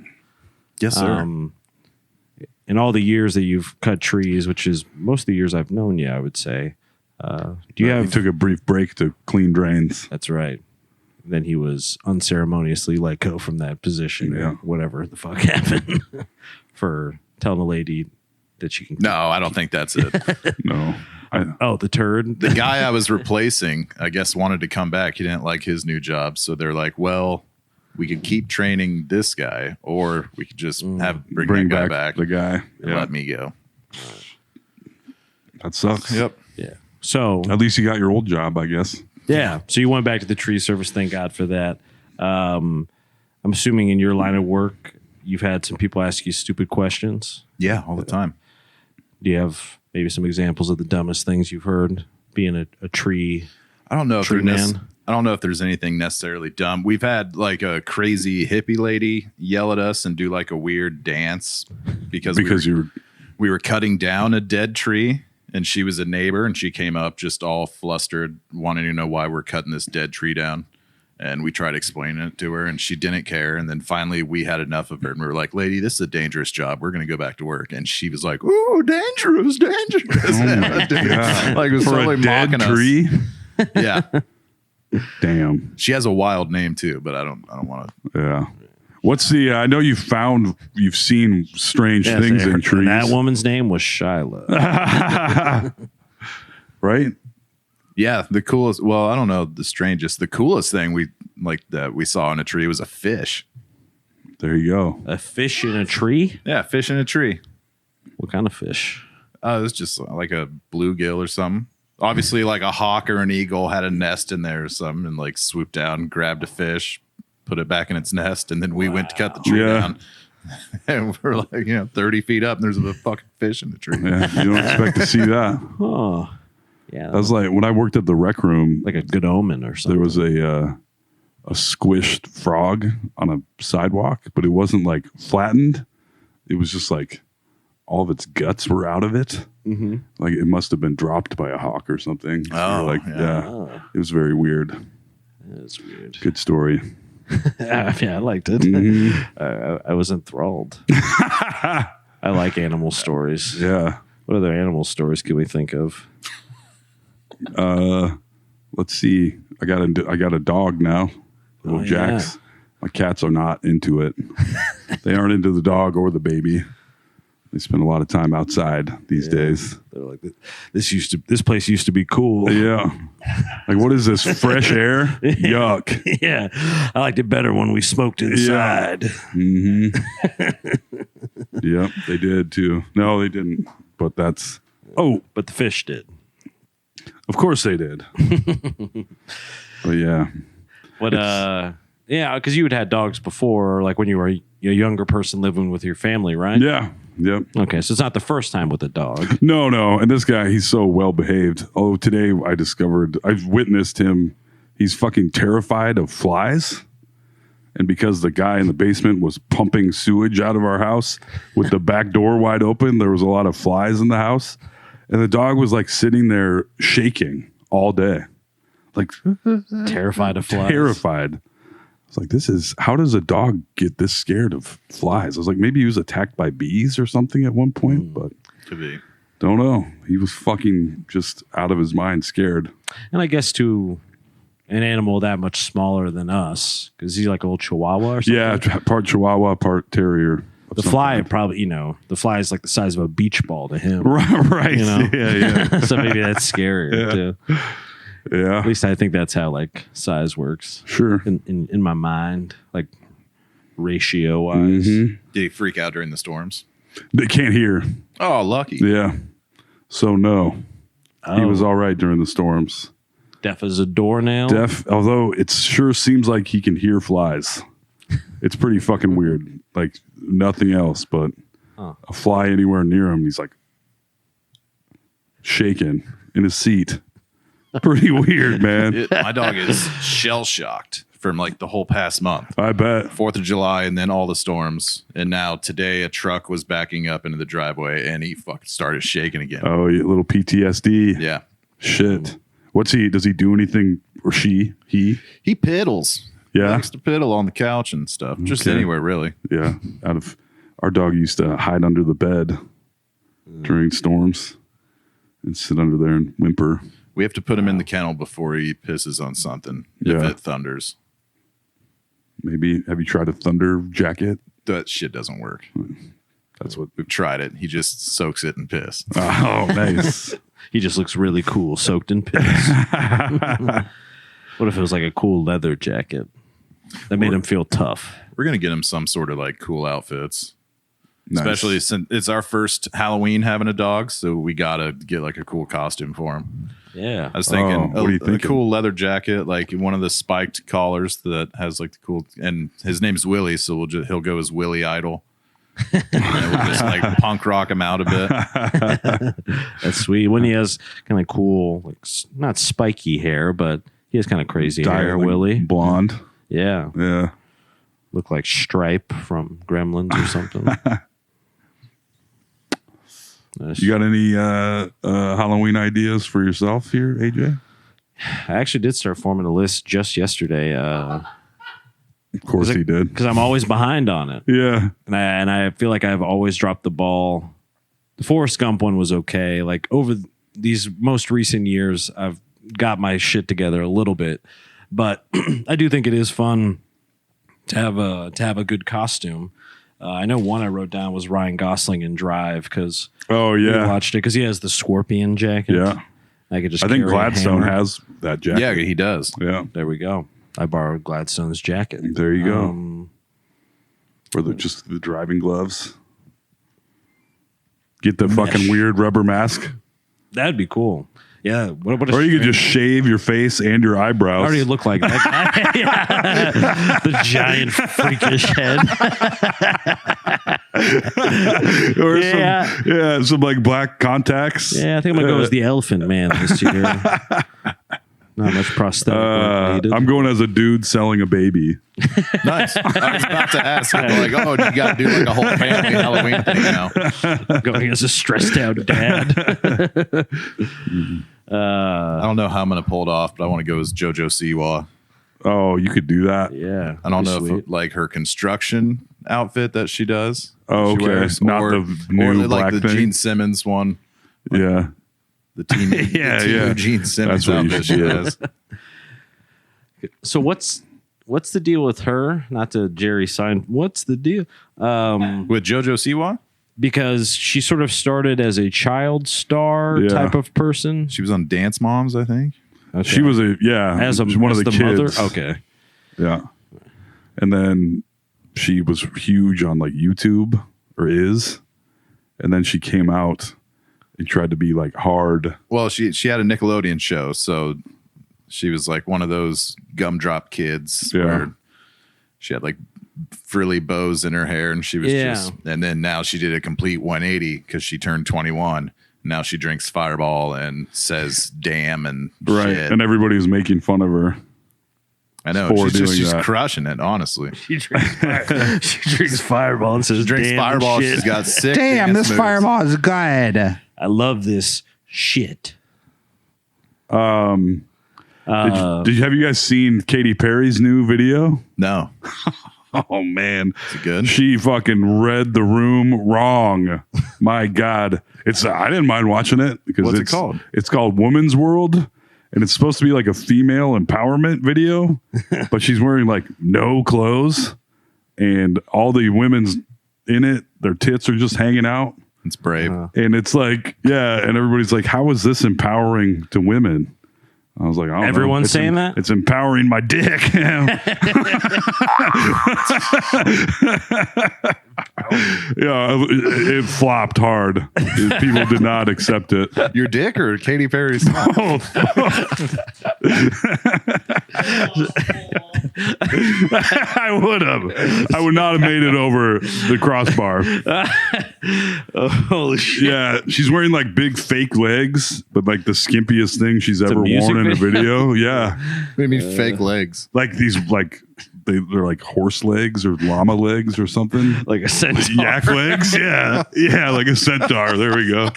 Yes, sir. In all the years that you've cut trees, which is most of the years I've known you, I would say. Do you He have? took a brief break to clean drains. That's right. Then he was unceremoniously let go from that position, Yeah. or whatever the fuck happened, for telling the lady that she can. No, I don't think that's it. No. Oh, the turd. The guy I was replacing, I guess, wanted to come back. He didn't like his new job. So they're like, well, we could keep training this guy, or we could just bring that guy back the guy. and let me go. That sucks. Yep. Yeah. So At least you got your old job, I guess. yeah. So you went back to the tree service. Thank God for that. I'm assuming in your line of work, you've had some people ask you stupid questions. Yeah, all the time. Do you have maybe some examples of the dumbest things you've heard being a tree? I don't know if True there's man. I don't know if there's anything necessarily dumb. We've had like a crazy hippie lady yell at us and do like a weird dance because we were cutting down a dead tree, and she was a neighbor, and she came up just all flustered, wanting to know why we're cutting this dead tree down. And we tried explaining it to her, and she didn't care. And then finally, we had enough of her, and we were like, "Lady, this is a dangerous job. We're going to go back to work." And she was like, "Ooh, dangerous, dangerous!" Like it was For totally a dead mocking tree. us. Yeah, Damn. she has a wild name too, but I don't want to. Yeah. What's the? I know you've seen strange Yeah, things so in trees. That woman's name was Shiloh. Right? Yeah, the coolest. Well, I don't know the strangest. The coolest thing we saw in a tree was a fish. There you go. A fish in a tree? Yeah, fish in a tree. What kind of fish? It was just like a bluegill or something. Obviously, like a hawk or an eagle had a nest in there or something, and like swooped down, grabbed a fish, put it back in its nest, and then we went to cut the tree Yeah. down. And we're like, 30 feet up, and there's a fucking fish in the tree. Yeah, you don't expect to see that. Oh, yeah. That was like when I worked at the rec room. like a good omen or something. There was a squished frog on a sidewalk, but it wasn't like flattened. It was just like all of its guts were out of it. Mm-hmm. Like it must have been dropped by a hawk or something. Oh, yeah. It was very weird. That's weird. Good story. Yeah, I liked it. I was enthralled. I like animal stories. Yeah. What other animal stories can we think of? Let's see. I got a dog now. Little Jax. Yeah. My cats are not into it. They aren't into the dog or the baby. They spend a lot of time outside these days. They're like, this place used to be cool. Yeah. Like, what is this? Fresh air? Yuck. Yeah, I liked it better when we smoked inside. Yep, they did too. No, they didn't. But that's. Oh, But the fish did. of course they did. But yeah. But yeah, because you had dogs before, like when you were a younger person living with your family, right? Yeah. Yep. Okay, so it's not the first time with a dog. No. And this guy, he's so well behaved. Oh, today I've witnessed him. He's fucking terrified of flies. And because the guy in the basement was pumping sewage out of our house with the back door wide open, there was a lot of flies in the house. And the dog was like sitting there shaking all day. Like Terrified of flies. terrified. It's like, how does a dog get this scared of flies? I was like, maybe he was attacked by bees or something at one point, but Could be. don't know. He was fucking just out of his mind, scared. And I guess to an animal that much smaller than us, because he's like a little chihuahua or something. Yeah, part Chihuahua, part Terrier. The fly probably, the fly is like the size of a beach ball to him. Right. You know? Yeah. So maybe that's scarier too. Yeah. At least I think that's how like size works Sure. in my mind, like ratio wise. Did he freak out during the storms? They can't hear. Oh, lucky. Yeah. So no. He was all right during the storms. Deaf as a doornail. Deaf, although it sure seems like he can hear flies. It's pretty fucking weird. Like nothing else, but a fly anywhere near him, he's like shaking in his seat. Pretty weird, man. My dog is shell shocked from like the whole past month. I bet. 4th of July and then all the storms. And now today a truck was backing up into the driveway and he fucking started shaking again. Oh, yeah, little PTSD. Yeah. Shit. Does he do anything, or she? He? He piddles. Yeah. Likes to piddle on the couch and stuff. Just Okay. anywhere, really. Yeah. Our dog used to hide under the bed during storms and sit under there and whimper. We have to put him in the kennel before he pisses on something if Yeah. it thunders. Maybe, have you tried a thunder jacket? That shit doesn't work. That's what. We've tried it. He just soaks it in piss. Oh, nice. He just looks really cool, soaked in piss. What if it was like a cool leather jacket that made him feel tough? We're going to get him some sort of like cool outfits. Nice. Especially since it's our first Halloween having a dog, so we gotta get like a cool costume for him. Yeah. I was thinking, what are you a thinking? cool leather jacket, like one of the spiked collars that has like the cool. And his name's Willie, so he'll go as Willie Idol. And we'll just like punk rock him out a bit. That's sweet. When he has kind of cool, like not spiky hair, but he has kind of crazy hair, Like Willie. blonde. Yeah. Yeah. Look like Stripe from Gremlins or something. You got any Halloween ideas for yourself here, AJ? I actually did start forming a list just yesterday. Of course he did. Because I'm always behind on it. Yeah. And I feel like I've always dropped the ball. The Forrest Gump one was okay. Like over these most recent years, I've got my shit together a little bit. But I do think it is fun to have a good costume. I know one I wrote down was Ryan Gosling in Drive because we watched it because he has the scorpion jacket. Yeah. I think carry Gladstone has that jacket. Yeah, he does. Yeah. There we go. I borrowed Gladstone's jacket. There you go. Or just the driving gloves. Get the fucking weird rubber mask. That'd be cool. Yeah. Or you could just shave your face and your eyebrows. I already look like that guy. Yeah. The giant freakish head. Or some like black contacts. Yeah, I think I'm gonna go as the Elephant Man this year. Not much prosthetic work needed. I'm going as a dude selling a baby. Nice. I was about to ask, like, oh, you got to do like a whole family Halloween thing now. Going as a stressed out dad. I don't know how I'm going to pull it off, but I want to go as JoJo Siwa. Oh, you could do that. Yeah. I don't know if like her construction outfit that she does. Oh, okay. Wears, Not or, the new or black like the thing. Gene Simmons one. Yeah. The team, Gene Simmons That's what you outfit should she do. has. So what's the deal with her? Not to Jerry Sein. What's the deal? With JoJo Siwa? Because she sort of started as a child star type of person. She was on Dance Moms, I think. Okay. She was one of the mother. kids. Okay. Yeah. And then she was huge on like YouTube or is. And then she came out and tried to be like hard. Well, she had a Nickelodeon show, so she was like one of those gumdrop kids where she had like frilly bows in her hair, and she was just. And then now she did a complete 180 because she turned 21. Now she drinks Fireball and says "damn" and shit. And everybody was making fun of her. I know she's crushing it. Honestly, She drinks Fireball and says, drinks "Damn Fireball. shit." She's got sick. Damn, dance this moves. fireball is good. I love this shit. Have you guys seen Katy Perry's new video? No, Oh man, is it good? she fucking read the room wrong. My God, I didn't mind watching it because What's it called? It's called Woman's World, and it's supposed to be like a female empowerment video, but she's wearing like no clothes, and all the women's in it, their tits are just hanging out. It's brave. And it's like, and everybody's like, how is this empowering to women? I was like, I don't know. Everyone's saying that? It's empowering my dick. It flopped hard. People did not accept it. Your dick or Katy Perry's song? I would have. I would not have made it over the crossbar. Holy shit. Yeah, she's wearing like big fake legs, but like the skimpiest thing she's ever music worn in a video? video. Yeah. What do you mean fake legs? Like these, like they're like horse legs or llama legs or something. Like a centaur. Yak legs. Yeah. Yeah. Like a centaur. There we go.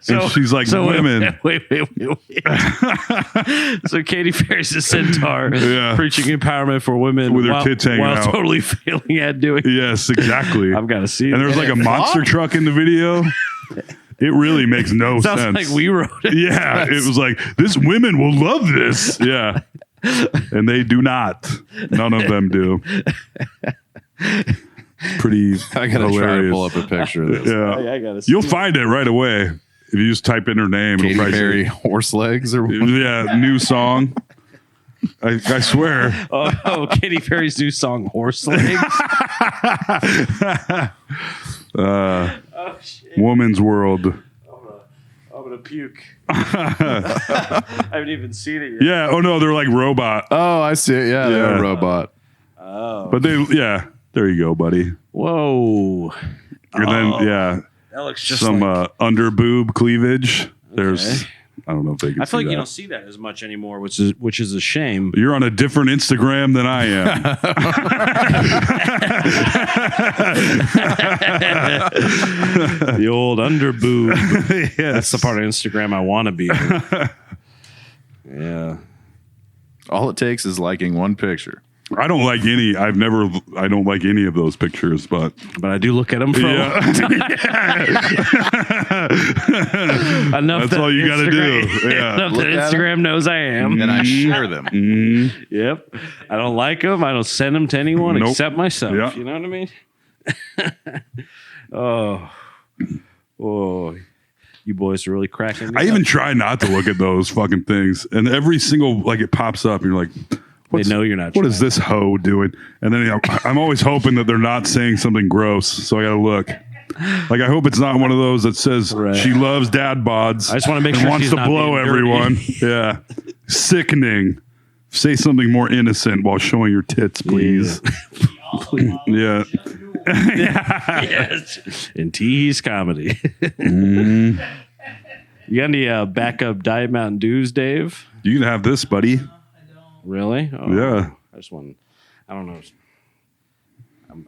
And she's like, women. Wait. So Katy Perry's a centaur preaching empowerment for women With her tits hanging while out. totally failing at doing it. Yes, exactly. I've got to see And there was like a monster truck in the video. It really makes no Sounds sense. like we wrote it. Yeah, it was like, this women will love this. Yeah. And they do not. None of them do. Pretty I gotta hilarious. try to pull up a picture of this. Yeah. I gotta see You'll find it right away. If you just type in her name. Katy it'll probably say- Perry horse legs or Yeah, new song. I swear. Oh, Katy Perry's new song, Horse Legs. Woman's World. I'm going to puke. I haven't even seen it yet. Yeah. Oh, no, they're like robot. Oh, I see it. Yeah, they're a robot. But there you go, buddy. Whoa. And then, That looks just some like... under boob cleavage. There's I don't know if they can I feel see like you that. don't see that as much anymore, which is a shame. You're on a different Instagram than I am. The old underboob. Yes. That's the part of Instagram I want to be. Yeah. All it takes is liking one picture. I don't like any. I don't like any of those pictures, but I do look at them for yeah. enough. That's that all you got to do. Yeah. Enough that Look at 'em. Instagram knows I am. And I share them. Yep. I don't like them. I don't send them to anyone Nope. except myself. Yeah. You know what I mean? Oh, you boys are really cracking me I up. even try not to look at those fucking things, and every single like it pops up, and you're like, They know you're not What is trying. this hoe doing? And then I'm always hoping that they're not saying something gross, so I got to look. Like I hope it's not one of those that says Right. she loves dad bods. I just wanna make and sure wants she's to not blow being dirty. everyone. Yeah, sickening. Say something more innocent while showing your tits, please. Yeah. Yes. In T's comedy. Mm-hmm. You got any backup Diet Mountain Dews, Dave? You can have this, buddy. Really? Oh, Yeah. I just want. I don't know.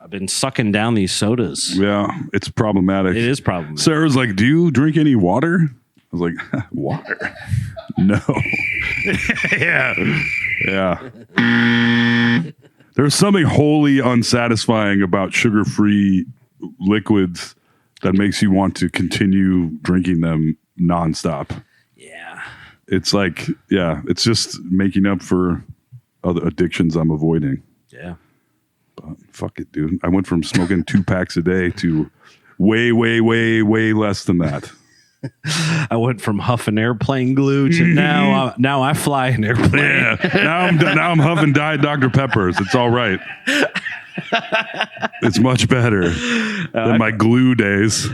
I've been sucking down these sodas. Yeah, it's problematic. It is problematic. Sarah's like, "Do you drink any water?" I was like, "Water? No." Yeah. There's something wholly unsatisfying about sugar-free liquids that makes you want to continue drinking them nonstop. Yeah. It's like, yeah, it's just making up for other addictions I'm avoiding. Yeah. But fuck it, dude. I went from smoking 2 packs a day to way less than that. I went from huffing airplane glue to now I fly an airplane. Yeah. Now I'm huffing Diet Dr. Peppers. It's all right. It's much better than my glue days.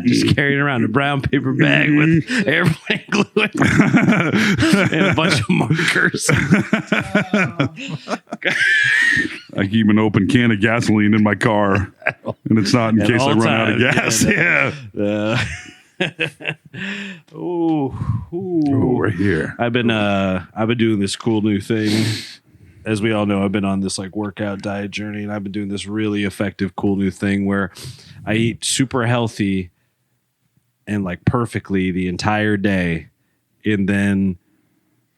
Just carrying around a brown paper bag with airplane glue and a bunch of markers. I keep an open can of gasoline in my car, and it's not in At case I all run out of times, gas. Yeah. Ooh, Right here. I've been doing this cool new thing. As we all know, I've been on this like workout diet journey, and I've been doing this really effective, cool new thing where I eat super healthy and like perfectly the entire day. And then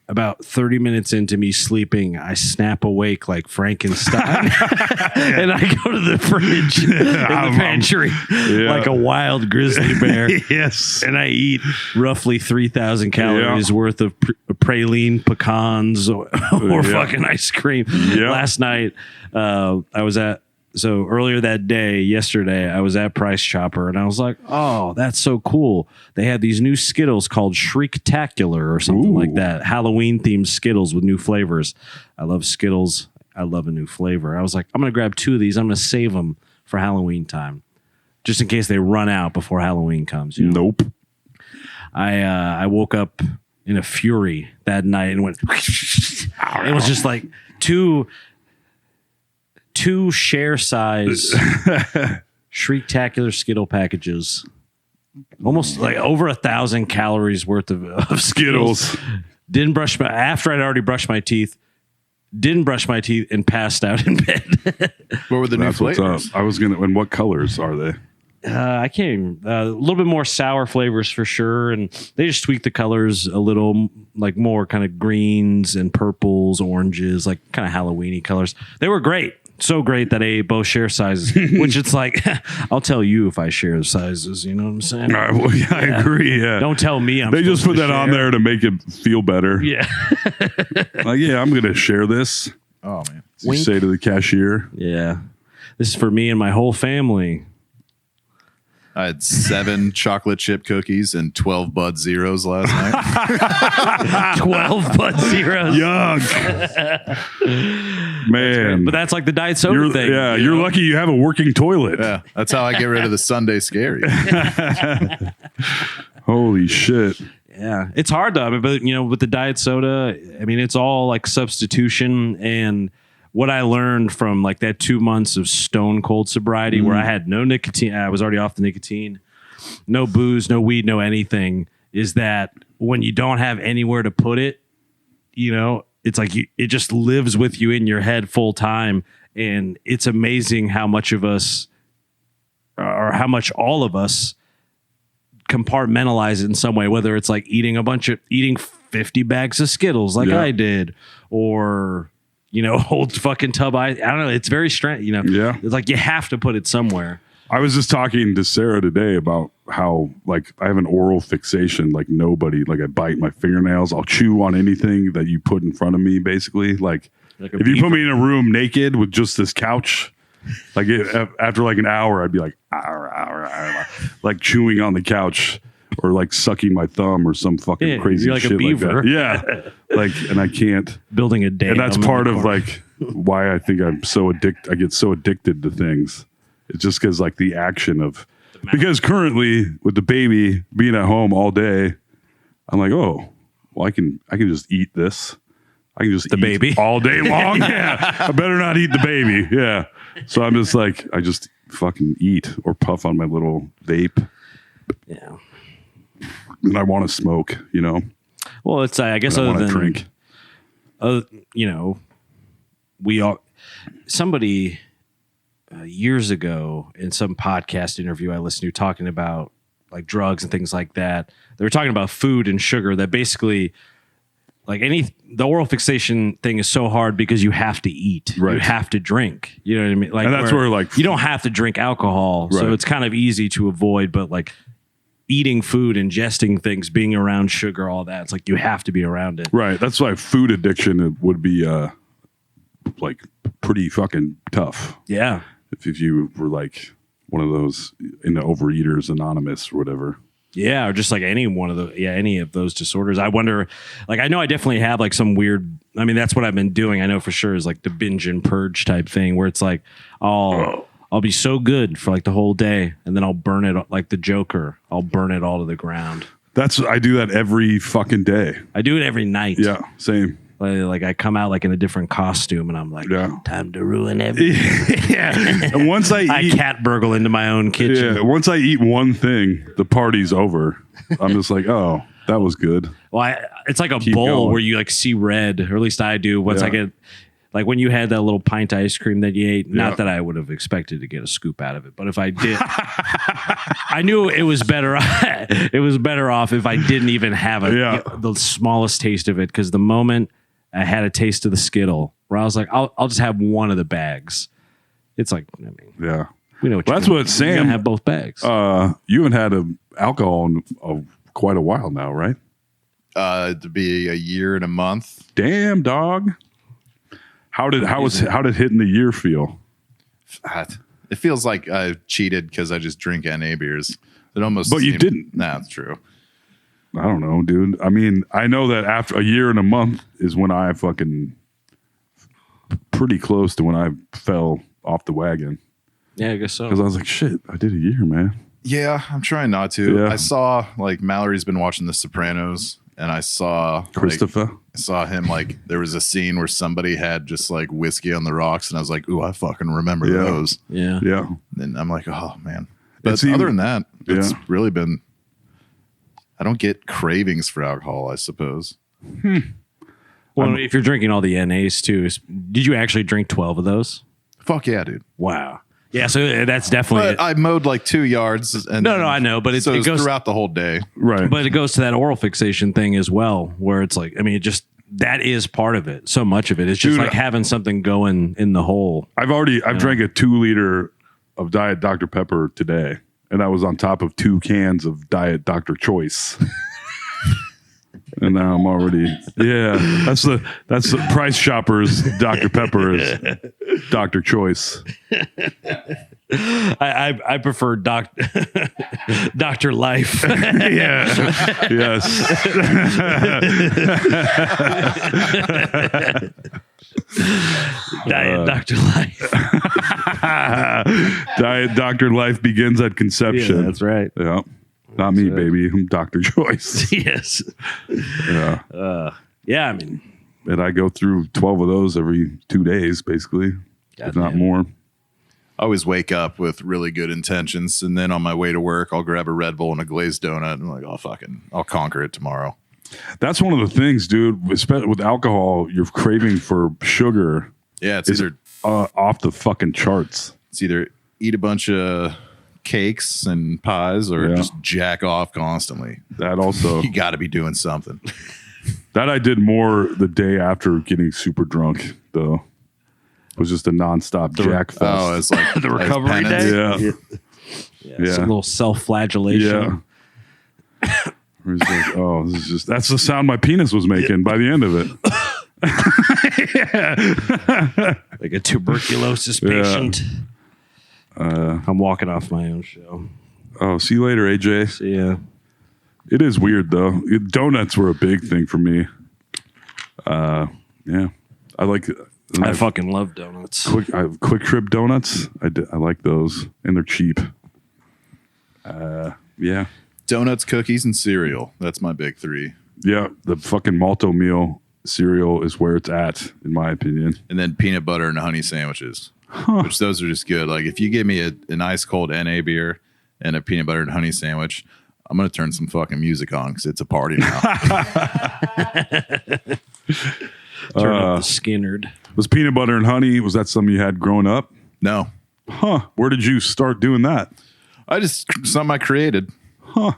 about 30 minutes into me sleeping, I snap awake like Frankenstein and I go to the fridge in the pantry like a wild grizzly bear. Yes. And I eat roughly 3,000 calories worth of praline pecans or fucking ice cream. Yeah. Last night, earlier that day, yesterday, I was at Price Chopper and I was like, oh, that's so cool. They had these new Skittles called Shriektacular or something like that. Halloween themed Skittles with new flavors. I love Skittles. I love a new flavor. I was like, I'm going to grab 2 of these. I'm going to save them for Halloween time just in case they run out before Halloween comes. You know? Nope. I woke up in a fury that night and went, it was just like two share size Shriektacular Skittle packages, almost like over 1,000 calories worth of Skittles. Didn't brush after I'd already brushed my teeth. Didn't brush my teeth and passed out in bed. What were the new That's what's flavors? up. I was gonna. And what colors are they? I can't even, a little bit more sour flavors for sure. And they just tweak the colors a little, like more kind of greens and purples, oranges, like kind of Halloween-y colors. They were great. So great that I ate both share sizes, which it's like, I'll tell you if I share the sizes. You know what I'm saying? All right, well, yeah, I agree. Yeah. Don't tell me I'm They just put supposed to that on share. there to make it feel better. Yeah. Like, yeah, I'm going to share this. Oh man. You say to the cashier. Yeah. This is for me and my whole family. I had 7 chocolate chip cookies and 12 Bud Zeros last night. 12 Bud Zeros. Yuck. Man. But that's like the diet soda thing. Yeah, you you're know? lucky you have a working toilet. Yeah, that's how I get rid of the Sunday scary. Holy shit. Yeah, it's hard though. I mean, but you know, with the diet soda, I mean, it's all like substitution. And what I learned from like that 2 months of stone cold sobriety, where I had no nicotine, I was already off the nicotine. no booze, no weed, no anything, is that when you don't have anywhere to put it, you know, it's like it just lives with you in your head full time. And it's amazing how much of us, or how much all of us, compartmentalize it in some way, whether it's like eating 50 bags of Skittles like I did, or, you know, old fucking tub. I don't know. It's very strange, you know. Yeah. It's like you have to put it somewhere. I was just talking to Sarah today about how, like, I have an oral fixation like nobody. Like, I bite my fingernails. I'll chew on anything that you put in front of me, basically. Like Like a if you put beaver. me in a room naked with just this couch, like after like an hour, I'd be like, like chewing on the couch or like sucking my thumb or some fucking crazy you're like a shit beaver. like that. Yeah. Like, and I can't. Building a dam. And that's in part the of corner. like why I think I get so addicted to things. It's just because like the action of, because currently with the baby being at home all day, I'm like, oh, well, I can just eat this. I can just The eat baby? all day long. Yeah, I better not eat the baby. Yeah, so I'm just like, I just fucking eat or puff on my little vape, Yeah. and I want to smoke. You know, Well, it's I guess and I other want to than drink. you know, we all somebody years ago in some podcast interview I listened to talking about like drugs and things like that. They were talking about food and sugar, that basically like the oral fixation thing is so hard because you have to eat, Right. you have to drink, you know what I mean? Like, And that's where, like, you don't have to drink alcohol, so Right. it's kind of easy to avoid. But like eating food, ingesting things, being around sugar, all that, it's like you have to be around it. Right. That's why food addiction would be like pretty fucking tough. Yeah. If you were like one of those in the Overeaters Anonymous or whatever. Yeah, or just like any of those disorders. I wonder, like, I know I definitely have like some weird, I mean, that's what I've been doing. I know for sure is like the binge and purge type thing where it's like, I'll be so good for like the whole day and then I'll burn it like the Joker. I'll burn it all to the ground. I do that every fucking day. I do it every night. Yeah, same. Like I come out like in a different costume and I'm like, Yeah. time to ruin everything. Yeah. And once I I eat, cat burgle into my own kitchen. yeah, once I eat one thing, the party's over. I'm just like, oh, that was good. Well, it's like a Keep bowl going. where you like see red, or at least I do. Once Yeah. I get, like when you had that little pint ice cream that you ate, Yeah. not that I would have expected to get a scoop out of it, but if I did, I knew it was better. It was better off if I didn't even have the smallest taste of it. Because the moment I had a taste of the Skittle, where I was like, I'll just have one of the bags. It's like, I mean, Yeah. we know what Well, you're that's doing. what You're Sam- gonna have both bags. You haven't had alcohol in quite a while now, right? To be a year and a month. Damn, dog. How did hitting the year feel? It feels like I cheated because I just drink NA beers. It almost. But you seemed- didn't. Nah, that's true. I don't know, dude. I mean, I know that after a year and a month is when I fucking pretty close to when I fell off the wagon. Yeah, I guess so. Because I was like, shit, I did a year, man. Yeah, I'm trying not to. Yeah. I saw like Mallory's been watching The Sopranos, and I saw Christopher. I saw him like there was a scene where somebody had just like whiskey on the rocks, and I was like, ooh, I fucking remember Yeah. those. Yeah. Yeah. And I'm like, oh man. But It's even- other than that, it's Yeah. really been. I don't get cravings for alcohol, I suppose. Well, if you're drinking all the NAs too, did you actually drink 12 of those? Fuck yeah, dude. Wow. Yeah, so that's definitely. But I mowed like 2 yards. And No, I know, but it so it goes throughout the whole day. Right. But it goes to that oral fixation thing as well, where it's like, I mean, that is part of it. So much of it. It's just Dude, like having something going in the hole. I've drank a 2 liter of Diet Dr. Pepper today, and that was on top of 2 cans of Diet Dr. Choice. And now I'm already, that's the Price Shoppers Dr. Pepper is Dr. Choice. I prefer Dr. Life. Yeah. Yes. Diet Dr. Life. Diet Dr. Life begins at conception. Yeah, that's right. Yeah. Not me, baby. I'm Dr. Choice. Yes. Yeah. Yeah, I mean, And I go through 12 of those every 2 days, basically, if not Goddamn. more. I always wake up with really good intentions, and then on my way to work, I'll grab a Red Bull and a glazed donut, and I'm like, I'll conquer it tomorrow. That's one of the things, dude. Especially with alcohol, you're craving for sugar. Yeah, it's either off the fucking charts. It's either eat a bunch of cakes and pies or just jack off constantly. That also, You got to be doing something. that I did more the day after getting super drunk, though. It was just a nonstop jack fest. Oh, it's like The recovery day? Yeah. It's a little self-flagellation. Yeah. Where he's like, oh, this is just, that's the sound my penis was making by the end of it. Like a tuberculosis patient. I'm walking off my own show. Oh, see you later, AJ. See ya. It is weird, though. Donuts were a big thing for me. Yeah. I fucking love donuts. Quick Trip donuts. I like those, and they're cheap. Yeah. donuts, cookies, and cereal. That's my big three. Yeah, the fucking malto meal cereal is where it's at, in my opinion. And then peanut butter and honey sandwiches, which those are just good. Like if you give me an ice cold NA beer and a peanut butter and honey sandwich, I'm going to turn some fucking music on because it's a party now. Turn up the Skinnerd. Was peanut butter and honey, was that something you had growing up? No. Huh. Where did you start doing that? Something I created. Huh.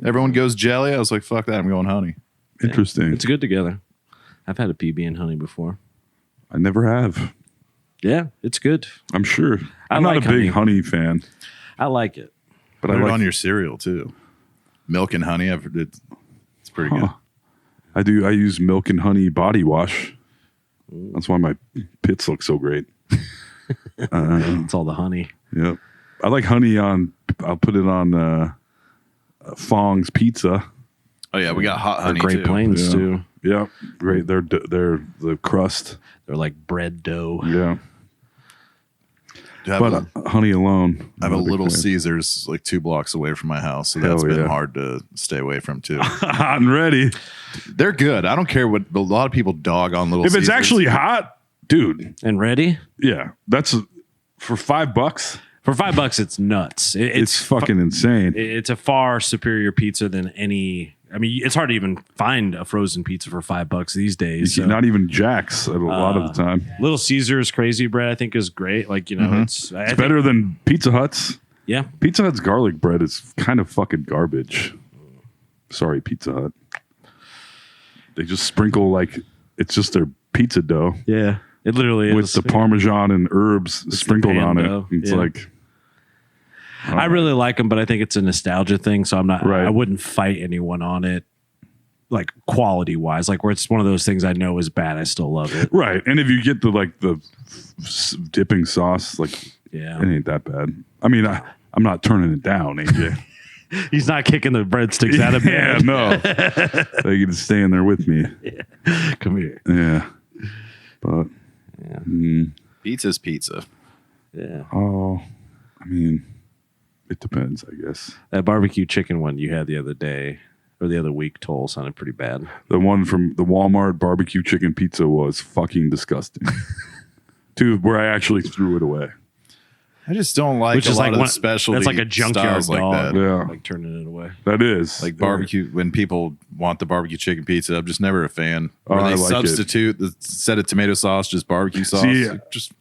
Everyone goes jelly. I was like, fuck that. I'm going honey. Interesting. It's good together. I've had a PB and honey before. I never have. Yeah, it's good. I'm sure. I I'm not like a big honey fan. I like it. But Put I it like on your cereal too. Milk and honey. It's pretty good. I do. I use milk and honey body wash. That's why my pits look so great. It's all the honey. Yep. I like honey on. I'll put it on Fong's pizza. Oh yeah, we got hot Or honey Great too. Plains too. Yep. Great. They're the crust. They're like bread dough. Yeah. I have But honey alone. I have a I'm not big Little fan. Caesars like 2 blocks away from my house, so Hell that's been yeah. hard to stay away from too. Hot and ready. They're good. I don't care what a lot of people dog on Little If it's Caesars. actually hot, dude. And ready? Yeah. That's for $5. For $5, it's nuts. It's fucking insane. It's a far superior pizza than any. I mean, it's hard to even find a frozen pizza for $5 these days. So. Not even Jack's a lot of the time. Little Caesars Crazy Bread, I think, is great. Like, you know, It's better than Pizza Hut's. Yeah. Pizza Hut's garlic bread is kind of fucking garbage. Sorry, Pizza Hut. They just sprinkle like it's just their pizza dough Yeah. It literally is. with the Parmesan and herbs sprinkled pan on it. dough. It's Yeah. like, I really like them, but I think it's a nostalgia thing. So I'm not, Right. I wouldn't fight anyone on it, like quality wise. Like where it's one of those things I know is bad, I still love it. right. And if you get the dipping sauce, like Yeah. it ain't that bad. I mean, I'm not turning it down, AJ. He's not kicking the breadsticks out of Yeah, bed. no. They can stay in there with me. Come here. Yeah. But, Pizza's pizza. Yeah. oh, I mean, it depends, I guess. That barbecue chicken one you had the other day or the other week, Toll, sounded pretty bad. The one from the Walmart barbecue chicken pizza was fucking disgusting. To where I actually threw it away. I just don't like Which a is lot like of one, the specialty that's like a junkyard styles like dog. that. Yeah. Like turning it away. That is. Like barbecue, when people want the barbecue chicken pizza, I'm just never a fan. Oh, Where I they like it. substitute instead of tomato sauce, just barbecue sauce. See, Just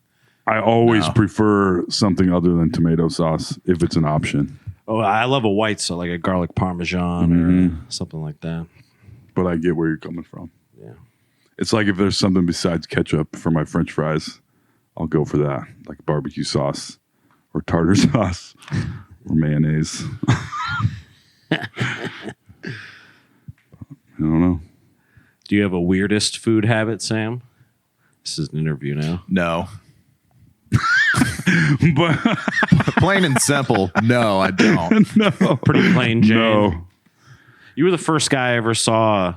I always No. prefer something other than tomato sauce if it's an option. Oh, I love a white sauce, like a garlic parmesan or something like that. But I get where you're coming from. Yeah. It's like if there's something besides ketchup for my French fries, I'll go for that. Like barbecue sauce or tartar sauce or mayonnaise. I don't know. Do you have a weirdest food habit, Sam? This is an interview now. no. But Plain and simple. No, I don't. no. Pretty plain Jane. No. You were the first guy I ever saw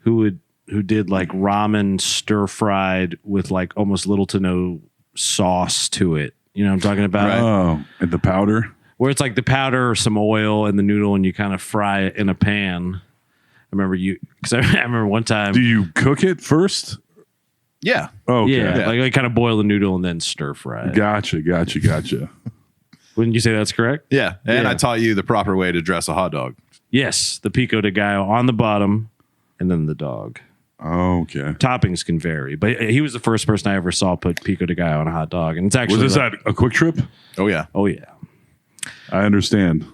who did like ramen stir fried with like almost little to no sauce to it. You know what I'm talking about? Right. Oh, and the powder? Where it's like the powder or some oil and the noodle and you kind of fry it in a pan. I remember because I remember one time. Do you cook it first? Yeah. Oh, okay. Yeah, like kind of boil the noodle and then stir fry it. Gotcha. Wouldn't you say that's correct? Yeah. And Yeah. I taught you the proper way to dress a hot dog. Yes, the pico de gallo on the bottom and then the dog. Okay. Toppings can vary, but he was the first person I ever saw put pico de gallo on a hot dog, and it's actually Was this at a Quick Trip? Oh, yeah. Oh yeah, I understand.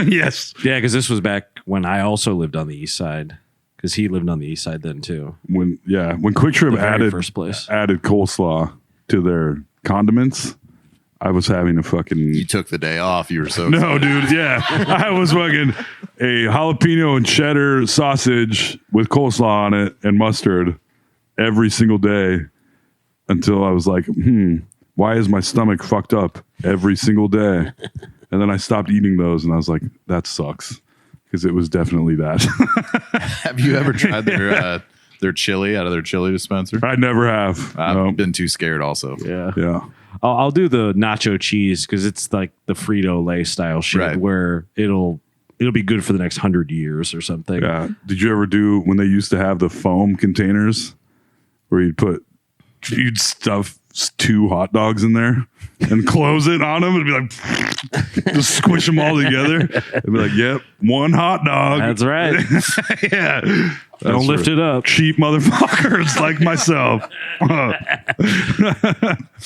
Yes. yeah, because this was back when I also lived on the east side, because he lived on the east side then too. When Quick Trip The very added first place. added coleslaw to their condiments, I was having a fucking You took the day off. You were so no, dude. Yeah, I was fucking a jalapeno and cheddar sausage with coleslaw on it and mustard every single day until I was like, why is my stomach fucked up every single day? And then I stopped eating those, and I was like, that sucks, because it was definitely that. Have you ever tried their chili out of their chili dispenser? I never have. I've No. been too scared also. Yeah, Yeah. I'll do the nacho cheese because it's like the Frito Lay style shit, Right. where it'll be good for the next 100 years or something. Yeah. Did you ever do when they used to have the foam containers where you'd stuff 2 hot dogs in there and close it on them and be like, just squish them all together and be like, yep, 1 hot dog. That's right. Yeah. Don't That's lift for it up. cheap motherfuckers like myself.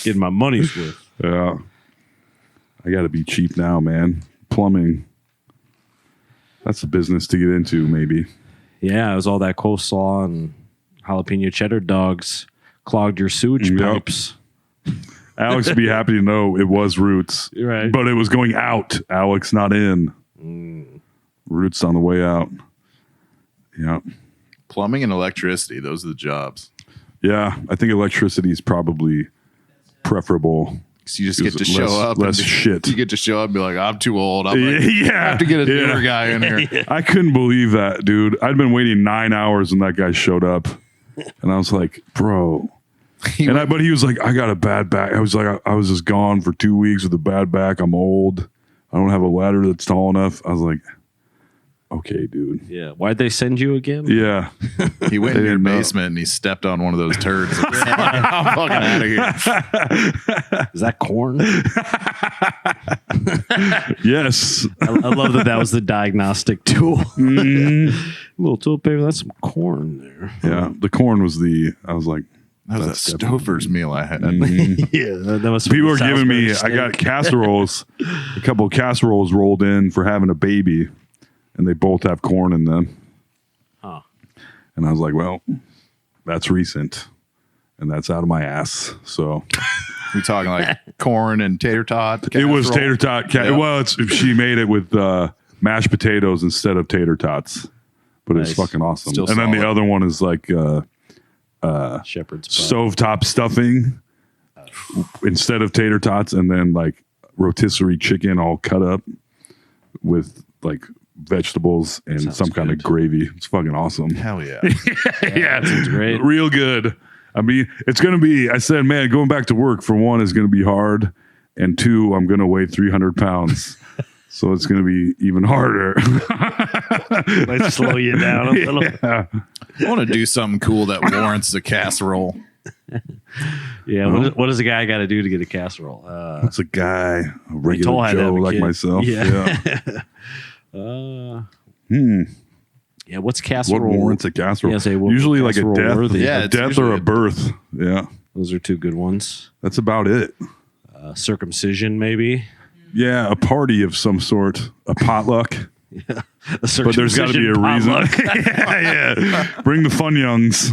Getting my money's worth. Yeah. I got to be cheap now, man. Plumbing. That's a business to get into, maybe. Yeah, it was all that coleslaw and jalapeno cheddar dogs clogged your sewage Yep. pipes. Alex would be happy to know it was Roots. Right. But it was going out, Alex, not in. Roots on the way out. Yeah. Plumbing and electricity, those are the jobs. Yeah. I think electricity is probably preferable. So you just get to Less- show up. less and shit. You get to show up and be like, I'm too old. I'm like, Yeah. I have to get a newer guy in here. I couldn't believe that, dude. I'd been waiting 9 hours when that guy showed up. And I was like, bro. But he was like, I got a bad back. I was like, I was just gone for 2 weeks with a bad back. I'm old. I don't have a ladder that's tall enough. I was like, okay, dude. Yeah. Why'd they send you again? Yeah. He went in They your didn't know. basement and he stepped on one of those turds. I'm fucking out of here. Is that corn? Yes. I love that was the diagnostic tool. Little toilet paper. That's some corn there. Yeah. The corn was I was like, That was a That's Stouffer's meal I had. Yeah. That must be people are the giving me, Salisbury I got steak. casseroles, a couple of casseroles rolled in for having a baby, and they both have corn in them. Huh. And I was like, well, that's recent, and that's out of my ass. So We talking like corn and tater tot. it was casserole? tater tot. Yeah. Well, she made it with mashed potatoes instead of tater tots, but it's Nice. fucking awesome. Still and then the solid. other one is like Shepherd's pie. stovetop stuffing instead of tater tots, and then like rotisserie chicken all cut up with like vegetables and Sounds some kind of good. gravy. It's fucking awesome. Hell yeah. Yeah, sounds great. real good. I mean, it's gonna be. I said, man, going back to work for one is gonna be hard, and 2, I'm gonna weigh 300 pounds. So it's going to be even harder. Might slow you down a little. Yeah. I want to do something cool that warrants a casserole. Yeah. What does a guy got to do to get a casserole? That's a guy, a told regular I had to have Joe a like kid. myself. Yeah. Yeah. Yeah. What's What casserole? warrants a casserole? Yeah, say what Usually like a casserole death, worthy. Yeah, a it's death usually or a birth. Yeah. Those are 2 good ones. That's about it. Circumcision, maybe. Yeah, a party of some sort, a potluck. A But there's got to be a reason. potluck. yeah. Bring the fun youngs.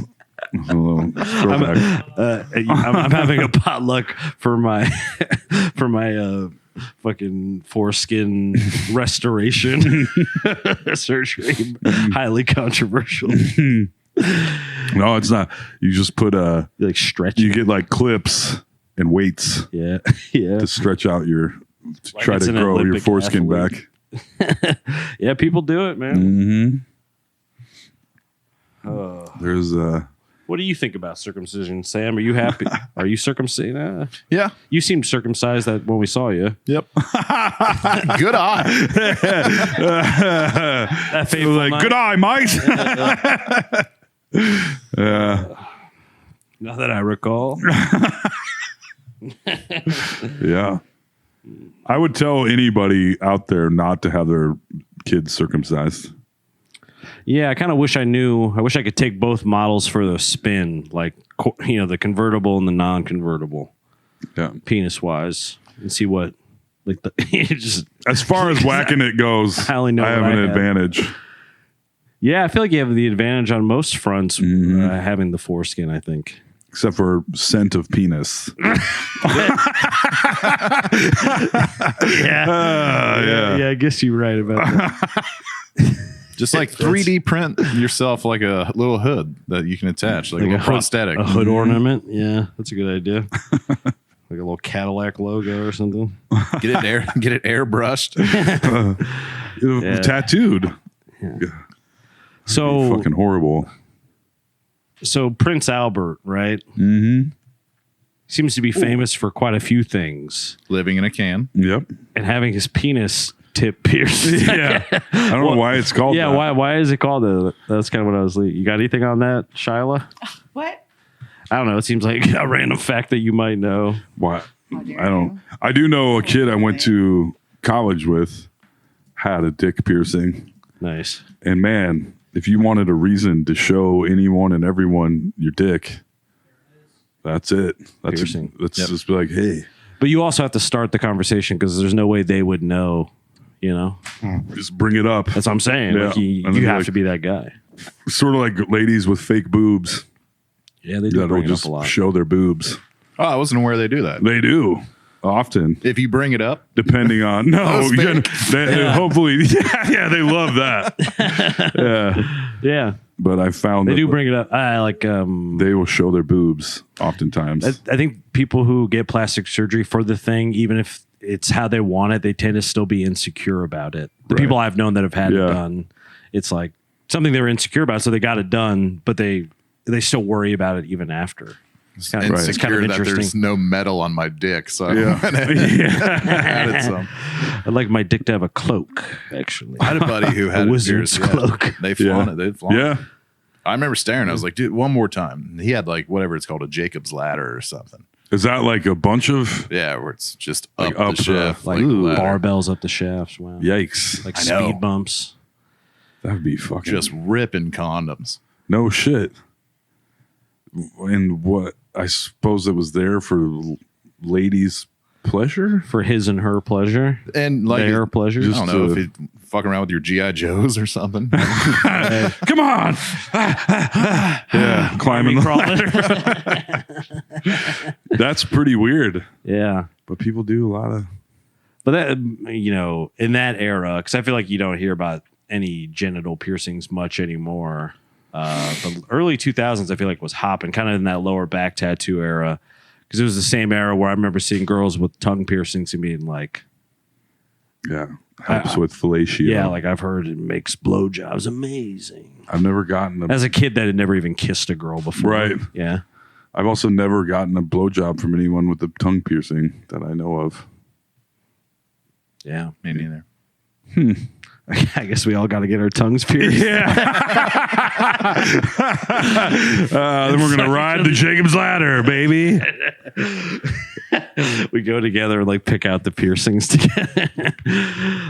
Throwback. I'm having a potluck for my fucking foreskin restoration surgery. Highly controversial. No, it's not. You just put You like stretch. you get like clips and weights Yeah. Yeah. to stretch out to try it's to an grow your Olympic foreskin athlete. back. Yeah. People do it, man. There's What do you think about circumcision, Sam? Are you happy? Are you circumcised? Yeah. You seemed circumcised that when we saw you. Yep. Good eye. That fateful like, night. good eye, mate. Yeah. Not that I recall. Yeah. I would tell anybody out there not to have their kids circumcised. Yeah, I kind of wish I knew. I wish I could take both models for the spin, like, the convertible and the non-convertible, Yeah. penis-wise, and see what, like, just. As far as whacking it goes, I only know I have what an I have. advantage. Yeah, I feel like you have the advantage on most fronts having the foreskin, I think. Except for scent of penis. Yeah, I guess you're right about that. Just like 3D print yourself like a little hood that you can attach, like a little prosthetic. A hood ornament. Yeah, that's a good idea. Like a little Cadillac logo or something. Get it airbrushed. Tattooed. So Fucking horrible. So Prince Albert, right? Mm-hmm. Seems to be famous for quite a few things, Living in a can. Yep. and having his penis tip pierced. Yeah. I don't know why it's called Yeah, that. why is it called that? That's kind of what I was leading. You got anything on that, Shyla? What? I don't know. It seems like a random fact that you might know. Why? How dare I don't. you. I do know a kid I went to college with had a dick piercing. Nice. And man, if you wanted a reason to show anyone and everyone your dick, that's it. That's Piercing. Let's just be like, hey, But you also have to start the conversation because there's no way they would know, just bring it up. That's what I'm saying. Yeah. Like you And then have like- to be that guy. Sort of like ladies with fake boobs Yeah, they do that'll bring it up just a lot. show their boobs. Oh, I wasn't aware they do that. They do often, If you bring it up, depending on was fake. hopefully, yeah, they love that. Yeah, Yeah, but I found they that do bring it up. I they will show their boobs oftentimes. I think people who get plastic surgery for the thing, even if it's how they want it, they tend to still be insecure about it. The Right. people I've known that have had Yeah. it done, it's like something they were insecure about, so they got it done, but they still worry about it even after. It's kind of, it's insecure kind of that there's interesting. no metal on my dick, so I Yeah. went and added some. I'd like my dick to have a cloak, actually. I had a buddy who had A it wizard's pierced. Yeah. cloak. They flaunt it. They'd flaunt it. Yeah, I remember staring. I was like, dude, one more time. He had like whatever it's called, a Jacob's ladder or something. is that like a bunch of Yeah, where it's just Like up, up the shaft, Like like ladder. barbells up the shafts. Wow. yikes? Like I know. speed bumps. That'd be fucking just ripping condoms. no shit. And what I suppose it was there for ladies' pleasure. For his and her pleasure. And like, Their pleasure. I don't know Just, if you fucking around with your GI Joes or something. Come on, yeah, climbing. That's pretty weird, Yeah. but people do a lot of. But that, in that era, because I feel like you don't hear about any genital piercings much anymore. The early 2000s, I feel like was hopping kind of in that lower back tattoo era. Because it was the same era where I remember seeing girls with tongue piercings and being like, Yeah, helps with fellatio. yeah, like I've heard it makes blowjobs amazing. I've never gotten a. As a kid that had never even kissed a girl before. Right. Yeah. I've also never gotten a blowjob from anyone with a tongue piercing that I know of. Yeah. Me neither. I guess we all got to get our tongues pierced. Then we're gonna ride the Jacob's ladder, baby. We go together and like pick out the piercings together,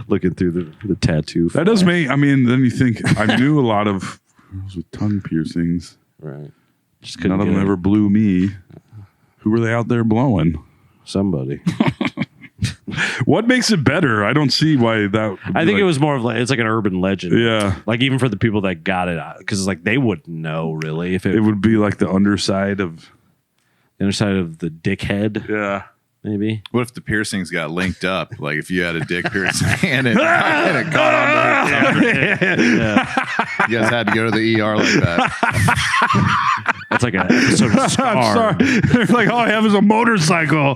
looking through the tattoo. That does make. I mean, then you think I knew a lot of girls with tongue piercings. Right. Just couldn't None of get them it. ever blew me. Who were they out there blowing? Somebody. What makes it better? I don't see why that. I think it was more of like, it's like an urban legend. Yeah. Like even for the people that got it, because it's like they wouldn't know really if It it would be like the underside of. the underside of the dickhead, Yeah. maybe. What if the piercings got linked up? Like if you had a dick piercing and it caught on to it. You guys had to go to the ER like that. That's like an episode of I'm Scar. sorry. They're like, all I have is a motorcycle.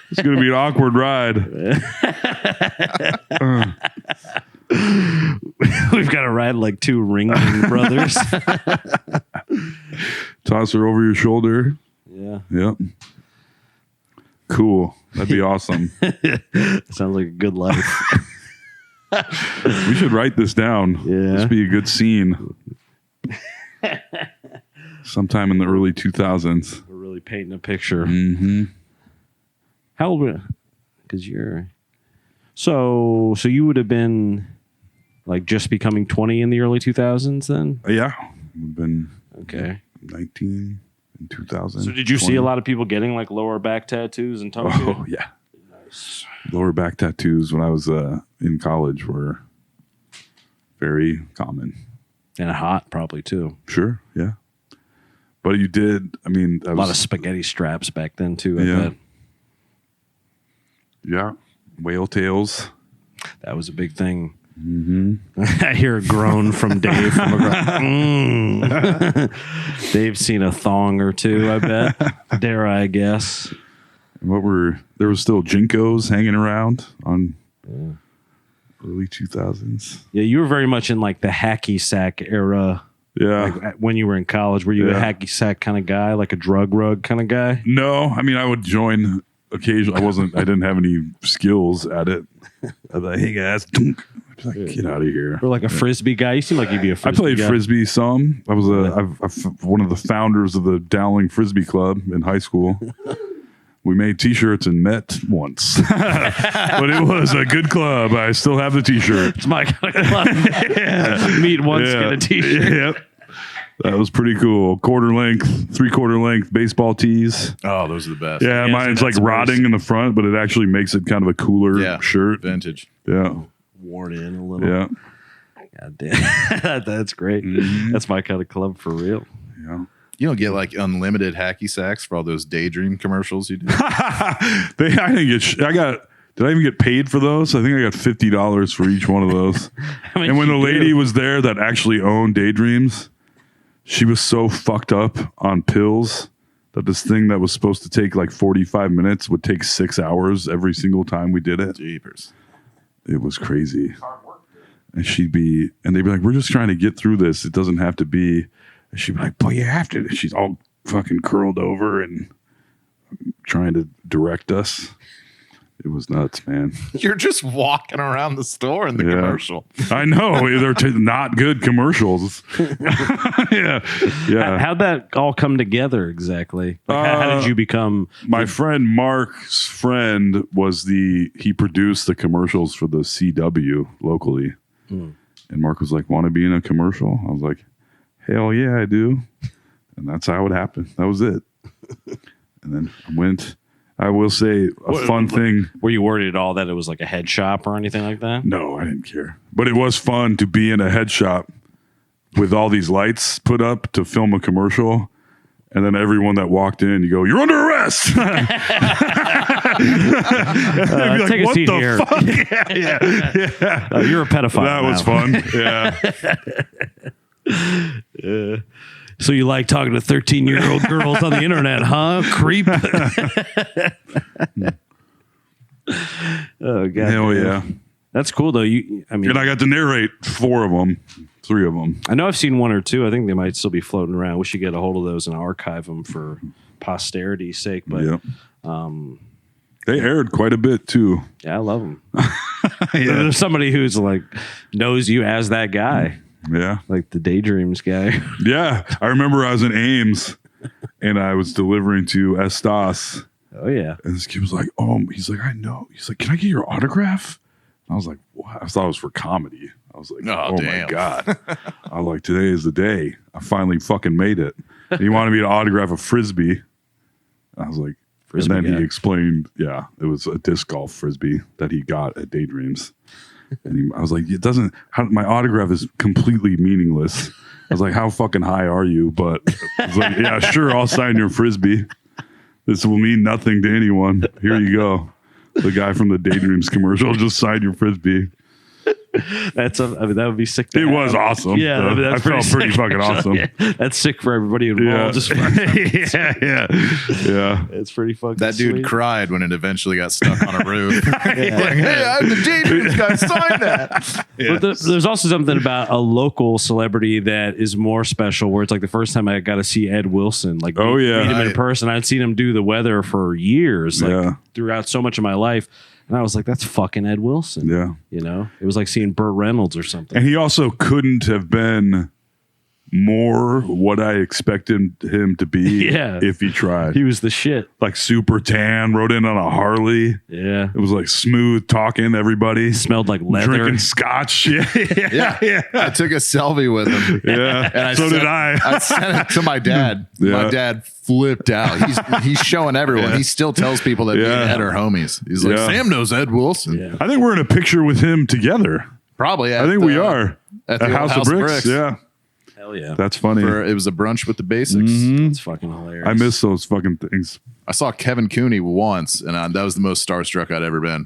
It's going to be an awkward ride. We've got to ride like two ringling brothers. Toss her over your shoulder. Yeah. Yep. Cool. That'd be awesome. Sounds like a good life. We should write this down. Yeah. This would be a good scene. Sometime in the early 2000s. Early painting a picture. Mm-hmm. How old? Because you're so you would have been like just becoming 20 in the early 2000s then. Yeah, I've been Okay. 19 in 2000. So did you see a lot of people getting like lower back tattoos in Tokyo? Oh yeah. Lower back tattoos when I was in college were very common. And hot probably too. Sure, yeah. But you did. I mean, A lot of spaghetti straps back then too. I Yeah. bet. Yeah, whale tails. That was a big thing. Mm-hmm. I hear a groan from Dave. From Dave's seen a thong or two, I bet. Dare I guess. There was still Jinkos hanging around on early 2000s. Yeah, you were very much in like the hacky sack era. Yeah. Like when you were in college, were you a Yeah. hacky sack kind of guy, like a drug rug kind of guy? No, I mean, I would join occasionally. I didn't have any skills at it. I was like, hey guys, dunk. I'd be like, get out of here. Or like a frisbee guy? You seem like you'd be a I frisbee played guy. frisbee some. I was one of the founders of the Dowling Frisbee Club in high school. We made T-shirts and met once, but it was a good club. I still have the T-shirt. It's my kind of club. Meet once, get a t-shirt. Yep. That was pretty cool. Quarter length, 3/4 length baseball tees. Oh, those are the best. Yeah, Yeah, mine's so like that's rotting in the front, but it actually makes it kind of a cooler Yeah. shirt. Vintage. Yeah, Worn in a little. yeah, God damn. That's great. That's my kind of club for real. yeah. You don't get like unlimited hacky sacks for all those Daydream commercials you do. I didn't get. Did I even get paid for those? I think I got $50 for each one of those. How much And when the you lady do? was there that actually owned Daydreams, she was so fucked up on pills that this thing that was supposed to take like 45 minutes would take 6 hours every single time we did it. Jeepers. It was crazy. And they'd be like, we're just trying to get through this. It doesn't have to be. And she'd be like, but you have to. And she's all fucking curled over and trying to direct us. It was nuts, man. You're just walking around the store in the Yeah. commercial. I know. They're not good commercials. Yeah. Yeah. How'd that all come together exactly? Like, how did you become? My friend Mark's friend he produced the commercials for the CW locally. And Mark was like, want to be in a commercial? I was like, hell yeah, I do. And that's how it happened. That was it. And then I went. I will say a fun thing. Were you worried at all that it was like a head shop or anything like that? No, I didn't care. But it was fun to be in a head shop with all these lights put up to film a commercial. And then everyone that walked in, you go, you're under arrest. They'd be like, take a what seat the here. fuck? Yeah. You're a pedophile. That was now. fun. Yeah. So you like talking to 13-year-old girls on the internet, huh? Creep. Oh god. Hell yeah. That's cool though. I mean, And I got to narrate 3 of them. I know I've seen 1 or 2. I think they might still be floating around. We should get a hold of those and archive them for posterity's sake. But Yep. They aired quite a bit too. yeah, I love them. There's somebody who's like knows you as that guy, Yeah. like the Daydreams guy. Yeah. I remember I was in Ames and I was delivering to Estas. Oh yeah. And this kid was like, he's like, I know. He's like, can I get your autograph? And I was like, what? I thought it was for comedy. I was like, Oh, damn. my God. I was like, today is the day. I finally fucking made it. And he wanted me to autograph a Frisbee. I was like, Frisbee and then guy. he explained, it was a disc golf Frisbee that he got at Daydreams. And I was like, my autograph is completely meaningless. I was like, how fucking high are you? But I was like, yeah, sure, I'll sign your Frisbee. This will mean nothing to anyone. Here you go. The guy from the Daydreams commercial just signed your Frisbee. That would be sick. To It have. was awesome. Yeah, I mean, I that's felt pretty sick, fucking actually. awesome. Yeah, that's sick for everybody involved. Just Yeah. it's pretty fucking. That dude sweet. cried when it eventually got stuck on a roof. He's like, hey, I'm the Daydreams guy. Sign that. But there's also something about a local celebrity that is more special, where it's like the first time I got to see Ed Wilson, like Oh, yeah. meet him in Right. person. I'd seen him do the weather for years, like Yeah. throughout so much of my life, and I was like, that's fucking Ed Wilson. Yeah. You know, it was like seeing Burt Reynolds or something. And he also couldn't have been more what I expected him to be Yeah. if he tried. He was the shit. Like super tan, rode in on a Harley. Yeah. It was like smooth talking to everybody. Smelled like leather. Drinking scotch. Yeah. Yeah. I took a selfie with him. Yeah. And So did I. I sent it to my dad. Yeah. My dad flipped out. He's showing everyone. Yeah. He still tells people that me and Ed are homies. He's like, Yeah. Sam knows Ed Wilson. Yeah. I think we're in a picture with him together. Probably. I think we are. At the old House of Bricks. Yeah. Hell yeah. That's funny. It was a brunch with the basics. That's fucking hilarious. I miss those fucking things. I saw Kevin Cooney once, and that was the most starstruck I'd ever been.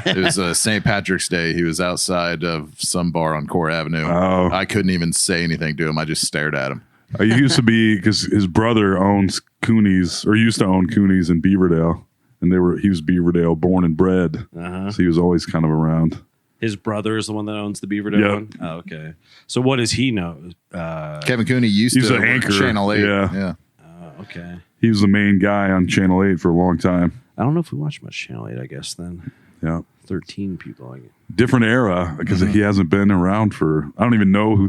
It was St. Patrick's Day. He was outside of some bar on Core Avenue. Oh. I couldn't even say anything to him. I just stared at him. I used to be, because his brother owns Cooney's, or used to own Cooney's in Beaverdale. And he was Beaverdale born and bred. So he was always kind of around. His brother is the one that owns the Beaverdale Yep. one? Oh, okay. So what does he know? Kevin Cooney used He's to an work anchor. Channel 8. Yeah. Yeah. Okay. He was the main guy on Channel 8 for a long time. I don't know if we watch much Channel 8, I guess, then. Yeah. 13 people. Different era, because he hasn't been around for, I don't even know who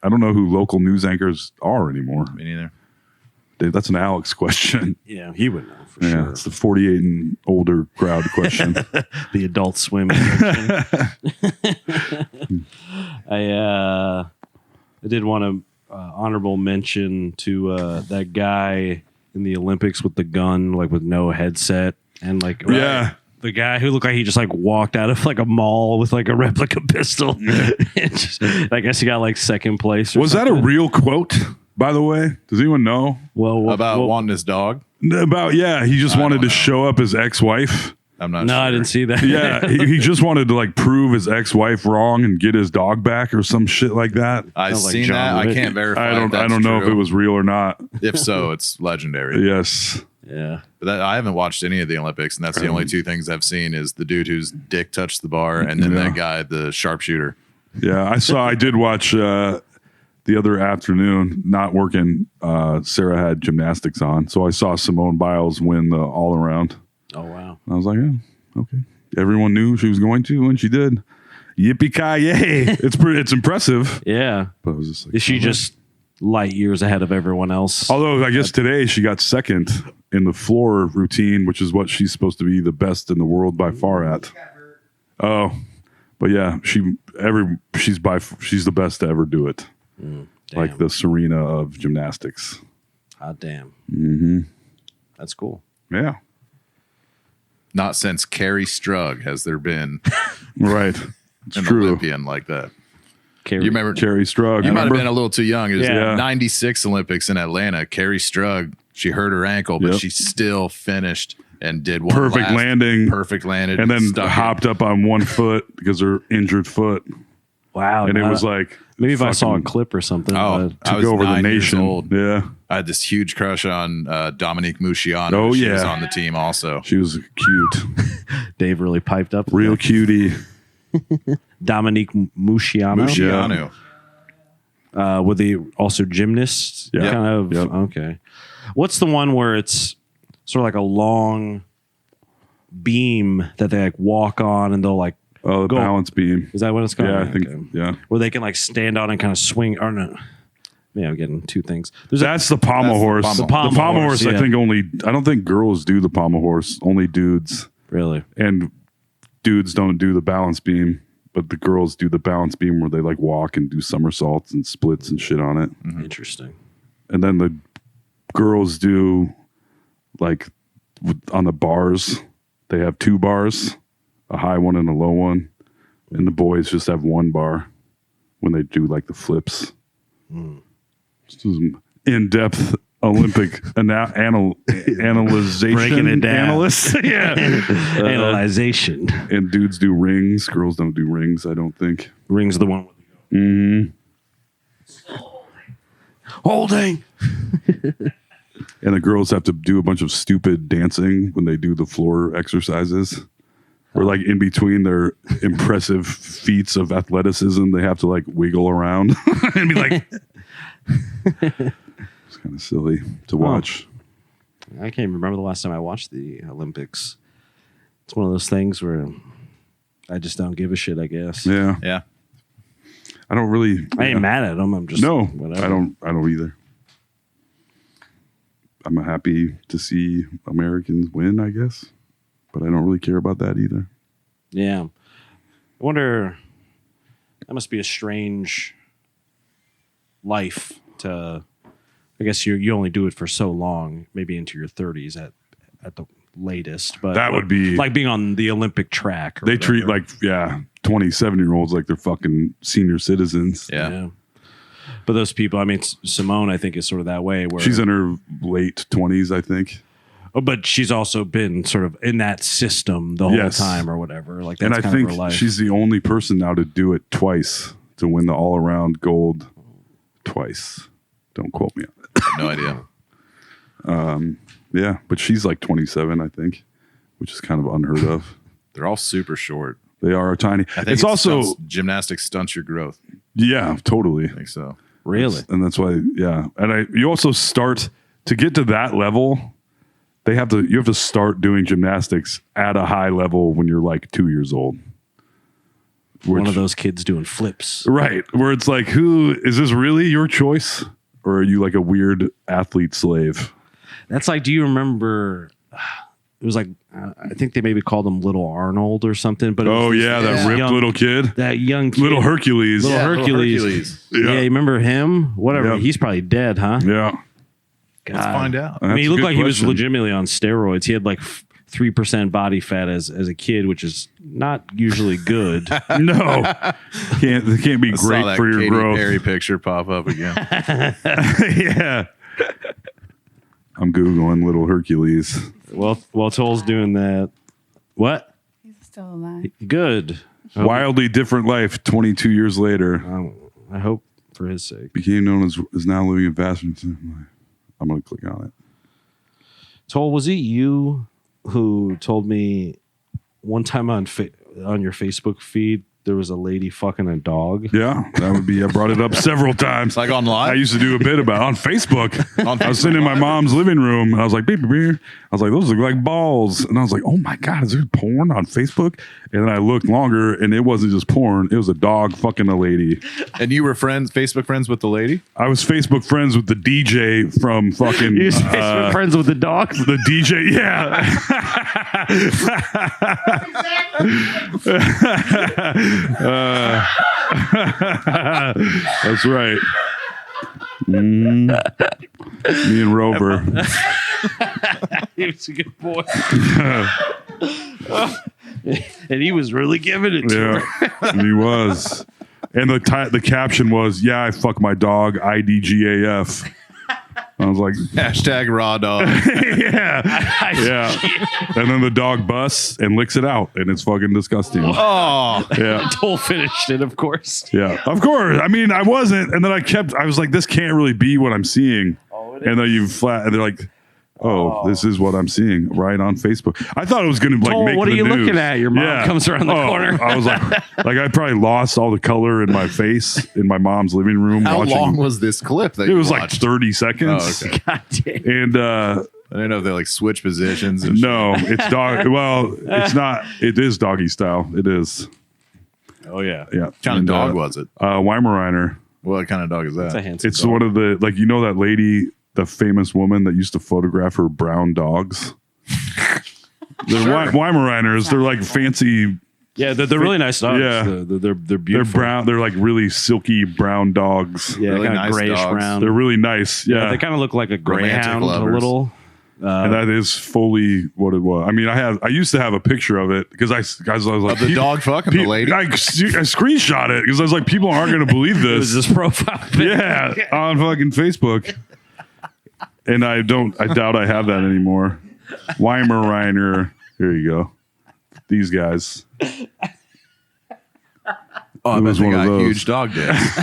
I don't know who local news anchors are anymore. Me neither. Dave, that's an Alex question. Yeah, he would know for Yeah, sure. it's the 48 and older crowd question. The Adult Swim section. I did want to honorable mention to that guy in the Olympics with the gun, like with no headset, and like Yeah. the guy who looked like he just like walked out of like a mall with like a replica pistol. I guess he got like second place. Was that a real quote, by the way? Does anyone know? well About wanting his dog? About, yeah, he just wanted don't to know. show up his ex-wife. I'm not No, sure. I didn't see that. Yeah, he just wanted to like prove his ex-wife wrong and get his dog back or some shit like that. I've Sounds like seen John that. Wick. I can't verify. I don't know if it was real or not. If so, it's legendary. Yes. Yeah. But I haven't watched any of the Olympics, and that's the only two things I've seen is the dude whose dick touched the bar, and then that guy, the sharpshooter. Yeah, I did watch the other afternoon, not working. Sarah had gymnastics on, so I saw Simone Biles win the all around. Oh wow. I was like, yeah, okay. Everyone knew she was going to, and she did. Yippee ki yay! It's impressive. Yeah. But I was just like, Is she just light years ahead of everyone else? although I guess today she got second in the floor routine, which is what she's supposed to be the best in the world by far at. Oh, but yeah, she's the best to ever do it. Like Damn. the Serena of gymnastics. Hot damn. Mm-hmm. That's cool. Yeah, Not since Carrie Strug has there been right. It's an true. Olympian like that. Carrie. You remember? Carrie Strug. You might have remember? been a little too young. It was Yeah. 96 Olympics in Atlanta. Carrie Strug, she hurt her ankle, but Yep. she still finished and did one Perfect last landing. Perfect landed. and then stuck it. hopped up on one foot because her injured foot, Wow. and it no, was like maybe if I saw a fucking clip or something. Oh, but I took was over the 9 years nation. old. Yeah, I had this huge crush on Dominique Mucciano. Oh, She was yeah. on the team also. she was cute, Dave really piped up. real cutie. Dominique Mucciano. Mucciano. Were they also gymnasts? Yeah. Kind of. Yep. Okay. What's the one where it's sort of like a long beam that they like walk on and they'll like, Oh, the Go. balance beam. is that what it's called? Yeah, I think. Okay. Yeah, Where they can like stand on and kind of swing. Or no. Yeah, I'm getting two things. There's that's the pommel horse. pommel. The pommel horse. yeah. I think I don't think girls do the pommel horse. Only dudes, really. and dudes don't do the balance beam. But the girls do the balance beam where they like walk and do somersaults and splits and shit on it. Interesting. And then the girls do like on the bars, they have 2 bars, a high one and a low one. And the boys just have 1 bar when they do like the flips. This is in-depth Olympic analyzation. Breaking it down. Analyst. Yeah. Analyzation. And dudes do rings. Girls don't do rings, I don't think. Rings the one with the holding. And the girls have to do a bunch of stupid dancing when they do the floor exercises. Or like in between their impressive feats of athleticism, they have to like wiggle around and be like, it's kind of silly to watch. I can't even remember the last time I watched the Olympics. It's one of those things where I just don't give a shit, I guess. Yeah. Yeah. I don't really. I ain't mad at them. I'm just No, whatever. I don't either. I'm happy to see Americans win, I guess, but I don't really care about that either. Yeah. I wonder, that must be a strange life to, I guess you only do it for so long, maybe into your 30s at the latest. But That would be- like being on the Olympic track. Or They whatever. treat 27-year-olds like they're fucking senior citizens. Yeah. But those people, I mean, Simone, I think, is sort of that way where She's in her late 20s, I think. Oh, but she's also been sort of in that system the whole Yes. time or whatever. Like, And that's I kind of her think life. she's the only person now to do it twice, to win the all-around gold twice. Don't quote me on it. I have no idea. Yeah, but she's like 27, I think, which is kind of unheard of. They're all super short. They are tiny. I think It's also, gymnastics stunts your growth. yeah, totally. I think so. Really? And that's why, yeah. And you also start to get to that level. You have to start doing gymnastics at a high level when you're like 2 years old. One of those kids doing flips. Right. Where it's like, is this really your choice? Or are you like a weird athlete slave? That's like, do you remember? It was like, I think they maybe called him Little Arnold or something. But it was Oh, this yeah. That young- ripped little kid. That young kid. Little Hercules. Little Yeah, Hercules. Yeah. Yeah, you remember him? Whatever. Yep. He's probably dead, huh? Yeah. Let's find out. I mean, he That's a looked good like he was question. legitimately on steroids. He had like 3% body fat as a kid, which is not usually good. No. It can't be I saw great that for your Katy growth. Perry picture pop up again. Yeah. I'm Googling Little Hercules. While Toll's doing that. What? He's still alive. Good. Wildly different life 22 years later. I hope for his sake. Became known as is now living in Vassarton. I'm going to click on it. Toll, was it you who told me one time on your Facebook feed there was a lady fucking a dog? Yeah, that would be. I brought it up several times. Like on live? I used to do a bit about on Facebook. On I was Facebook sitting in my Live? mom's living room and I was like, beep, beep, beep. I was like, those look like balls. And I was like, oh my God, is there porn on Facebook? And then I looked longer and it wasn't just porn. It was a dog fucking a lady. And you were Facebook friends with the lady? I was Facebook friends with the DJ from fucking You were friends with the dog? the DJ. Yeah. That's right. Me and Rover. He was a good boy. And he was really giving it to her. Yeah, he was. And the caption was, "Yeah, I fuck my dog, IDGAF." I was like, Hashtag raw dog. yeah. And then the dog busts and licks it out, and it's fucking disgusting. Oh, Yeah. Toll finished it, of course. Yeah, of course. I mean, I wasn't, and then I was like, this can't really be what I'm seeing. And then and they're like, oh, this is what I'm seeing right on Facebook. I thought it was going to like Toll, make what the are you news. looking at? Your mom comes around the corner. I was like I probably lost all the color in my face in my mom's living room. how watching. long was this clip that It you was like watched? 30 seconds. Oh, okay. God damn. And I didn't know if they like switch positions. And no, it's dog. Well, it's not. It is doggy style. It is. Oh, yeah. Yeah. What kind of dog was it? Weimaraner. What kind of dog is It's a that? handsome It's dog. one of the that lady, the famous woman that used to photograph her brown dogs. They're Weimaraners. They're like fancy. Yeah, they're really nice dogs. Yeah. They're They're beautiful. brown. They're like really silky brown dogs. Yeah, Really kind of nice grayish dogs. brown. They're really nice. Yeah. They kind of look like a greyhound a lovers. little. And that is fully what it was. I mean, I used to have a picture of it because I was like, The dog fucking the lady? I screenshot it because I was like, people aren't going to believe It was this. this profile pic. Yeah, on fucking Facebook. And I doubt I have that anymore. Weimaraner. Here you go. These guys. Oh, I It bet was they one of got those. huge dog dicks.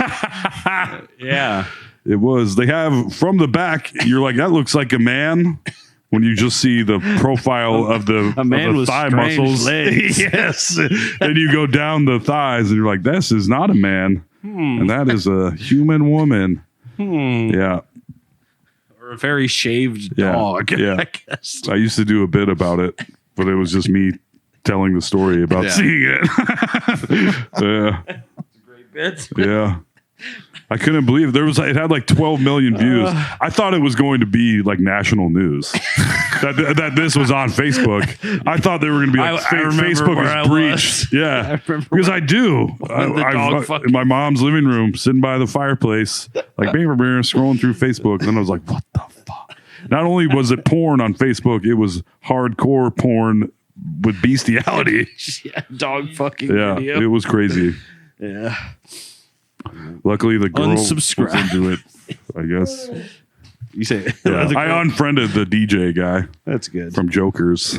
Yeah. It was. They have from the back. You're like, that looks like a man. When you just see the profile of the, man of the with thigh strange muscles, legs. yes. Then you go down the thighs, and you're like, "This is not a man, and that is a human woman." Yeah, Or a very shaved Yeah. dog, Yeah. I guess. I used to do a bit about it, but it was just me telling the story about Yeah. seeing it. Yeah. Yeah. I couldn't believe it had like 12 million views. I thought it was going to be like national news that this was on Facebook. I thought they were going to be like, I remember Facebook where I was breached. was. Yeah. I remember Because I do. dog fucking- In my mom's living room, sitting by the fireplace, like scrolling through Facebook. And then I was like, what the fuck? Not only was it porn on Facebook, it was hardcore porn with bestiality. Yeah, dog fucking Yeah. video. It was crazy. Yeah. Luckily, the girl was Unsubscribe. into it, I guess. You say Yeah, I unfriended the DJ guy that's good. from Jokers.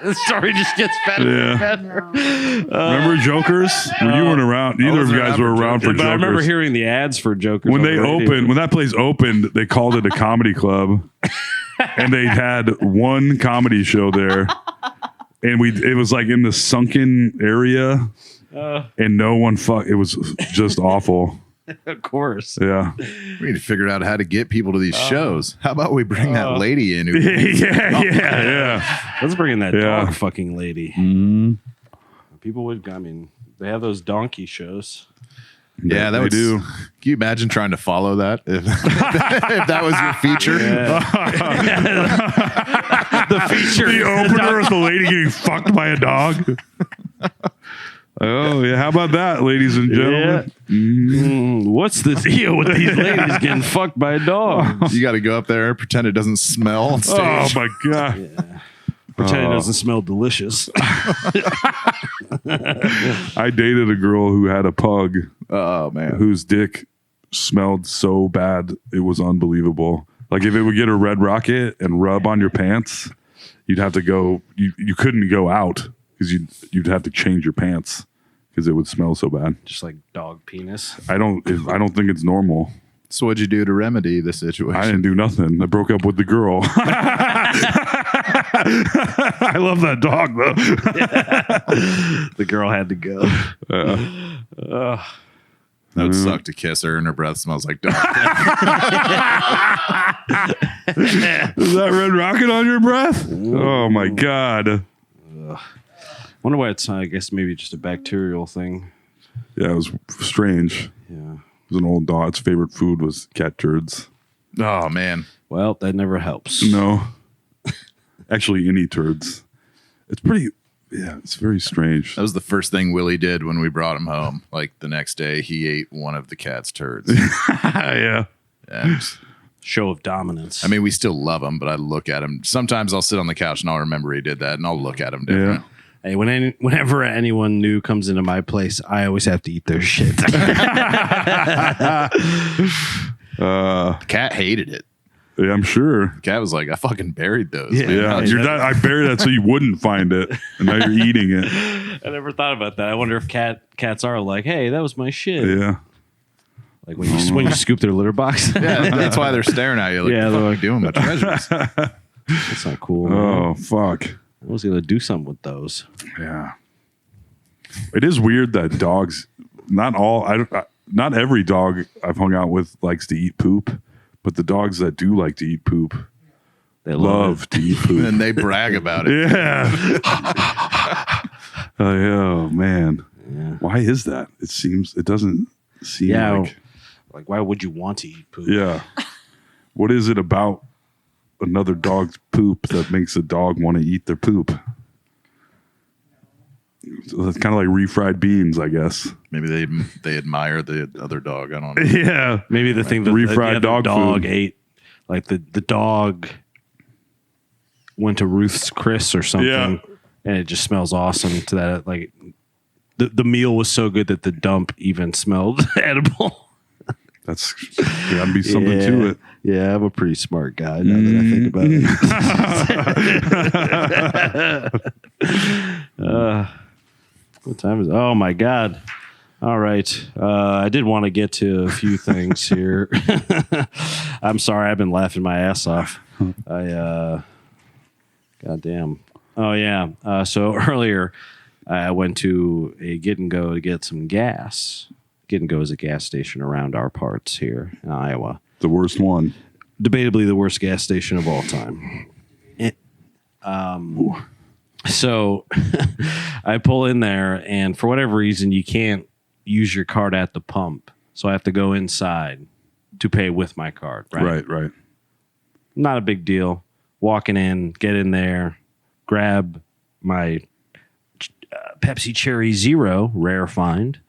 The story just gets better and Yeah. better. Remember Jokers? Well, you weren't around. Neither of you guys were around for But I remember Jokers. hearing the ads for Jokers When on they the radio. opened, when that place opened, they called it a comedy club, and they had one comedy show there, and it was like in the sunken area, and no one It was just awful. Of course. Yeah, We need to figure out how to get people to these shows. How about we bring that lady in? Who, yeah. Let's bring in that Yeah. dog fucking lady. People would, I mean, they have those donkey shows. yeah, that they would do. Can you imagine trying to follow that if, if that was your feature? The feature. The opener is the lady getting fucked by a dog. Oh yeah, how about that, ladies and gentlemen? What's the deal with these ladies getting fucked by a dog? You got to go up there and pretend it doesn't smell on stage. Oh my god. Pretend it doesn't smell delicious. I dated a girl who had a pug Oh man. whose dick smelled so bad it was unbelievable. Like if it would get a red rocket and rub on your pants, you'd have to go. You couldn't go out because you'd have to change your pants because it would smell so bad. Just like dog penis. I don't think it's normal. So what'd you do to remedy the situation? I didn't do nothing. I broke up with the girl. I love that dog though. The girl had to go. That would suck to kiss her and her breath smells like dog. Is that red rocket on your breath? Oh my god. Wonder why it's, I guess maybe just a bacterial thing. Yeah, it was strange. Yeah. It was an old dog. Its favorite food was cat turds. Oh man. Well, that never helps. No. Actually, any turds. It's pretty, yeah, it's very strange. That was the first thing Willie did when we brought him home. Like the next day, he ate one of the cat's turds. Yeah. And Show of dominance. I mean, we still love him, but I look at him. Sometimes I'll sit on the couch and I'll remember he did that, and I'll look at him different. Yeah. Hey, whenever anyone new comes into my place, I always have to eat their shit. Cat hated it. Yeah, I'm sure. Cat was like, I fucking buried those. Yeah. man. Yeah. I buried that so you wouldn't find it. And now you're eating it. I never thought about that. I wonder if cats are like, hey, that was my shit. Yeah. Like when you scoop their litter box. Yeah, that's why they're staring at you. Like, Yeah, yeah, they're they're like- doing my treasures. That's not cool. Man. Oh, fuck. I was gonna do something with those. Yeah. It is weird that dogs, not every dog I've hung out with likes to eat poop, but the dogs that do like to eat poop They love to eat poop. And they brag about it. Yeah. Oh man. Why is that? It doesn't seem Yeah. like. Like, why would you want to eat poop? Yeah. What is it about another dog's poop that makes a dog want to eat their poop? So that's kind of like refried beans, I guess. Maybe they admire the other dog. I don't know. Yeah. Maybe the thing that Refried the other dog food. ate, like the dog went to Ruth's Chris or something, Yeah. and it just smells awesome. To that, like the meal was so good that the dump even smelled edible. That's gotta be something to it. Yeah, I'm a pretty smart guy now that I think about it. What time is it? Oh my God. All right. I did want to get to a few things here. I'm sorry. I've been laughing my ass off. Goddamn. Oh yeah. So earlier I went to a Get and Go to get some gas. Get and Go is a gas station around our parts here in Iowa. The worst one. Debatably the worst gas station of all time. So I pull in there, and for whatever reason, you can't use your card at the pump, so I have to go inside to pay with my card. Right. Not a big deal. Walking in, get in there, grab my Pepsi Cherry Zero, rare find.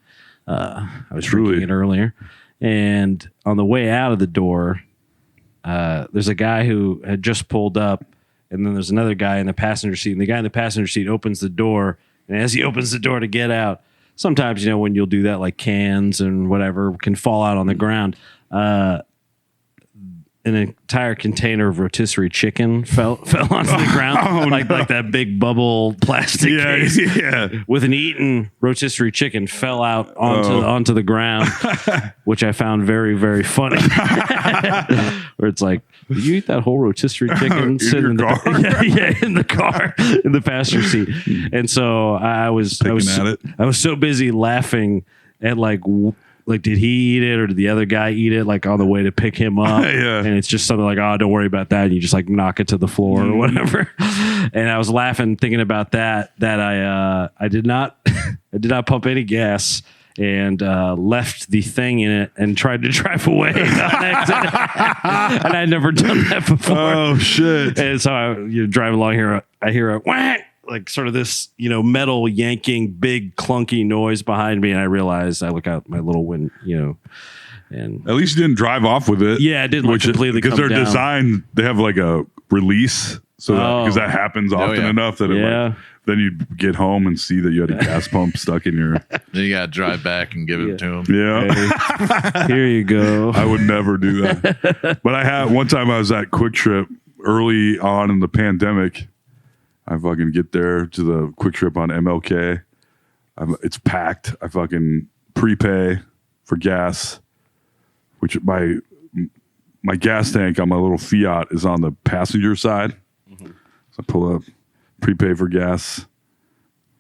I was drinking it earlier. And on the way out of the door, there's a guy who had just pulled up, and then there's another guy in the passenger seat. And the guy in the passenger seat opens the door, and as he opens the door to get out, sometimes, you know, when you'll do that, like cans and whatever can fall out on the ground. An entire container of rotisserie chicken fell onto the ground, like that big bubble plastic case with an eaten rotisserie chicken fell out onto the ground, which I found very, very funny. Where it's like, did you eat that whole rotisserie chicken sitting in the car? In the car, in the passenger seat. And so I was so busy laughing at like, did he eat it or did the other guy eat it, like on the way to pick him up? And it's just something like, oh, don't worry about that. And you just like knock it to the floor or whatever. And I was laughing, thinking about that I did not pump any gas and left the thing in it and tried to drive away. And I'd never done that before. Oh, shit. And so I drive along here, I hear a whack, like sort of this, metal yanking, big clunky noise behind me, and I realized, I look out my little window, and At least you didn't drive off with it. Yeah, it didn't completely because come they're down. designed. They have like a release, so because that happens often enough that then you get home and see that you had a gas pump stuck in your. Then you got to drive back and give it to him. Yeah, here you go. I would never do that. But I had one time I was at Quick Trip early on in the pandemic. I fucking get there to the Quick Trip on MLK. It's packed. I fucking prepay for gas, which my gas tank on my little Fiat is on the passenger side. So I pull up, prepay for gas,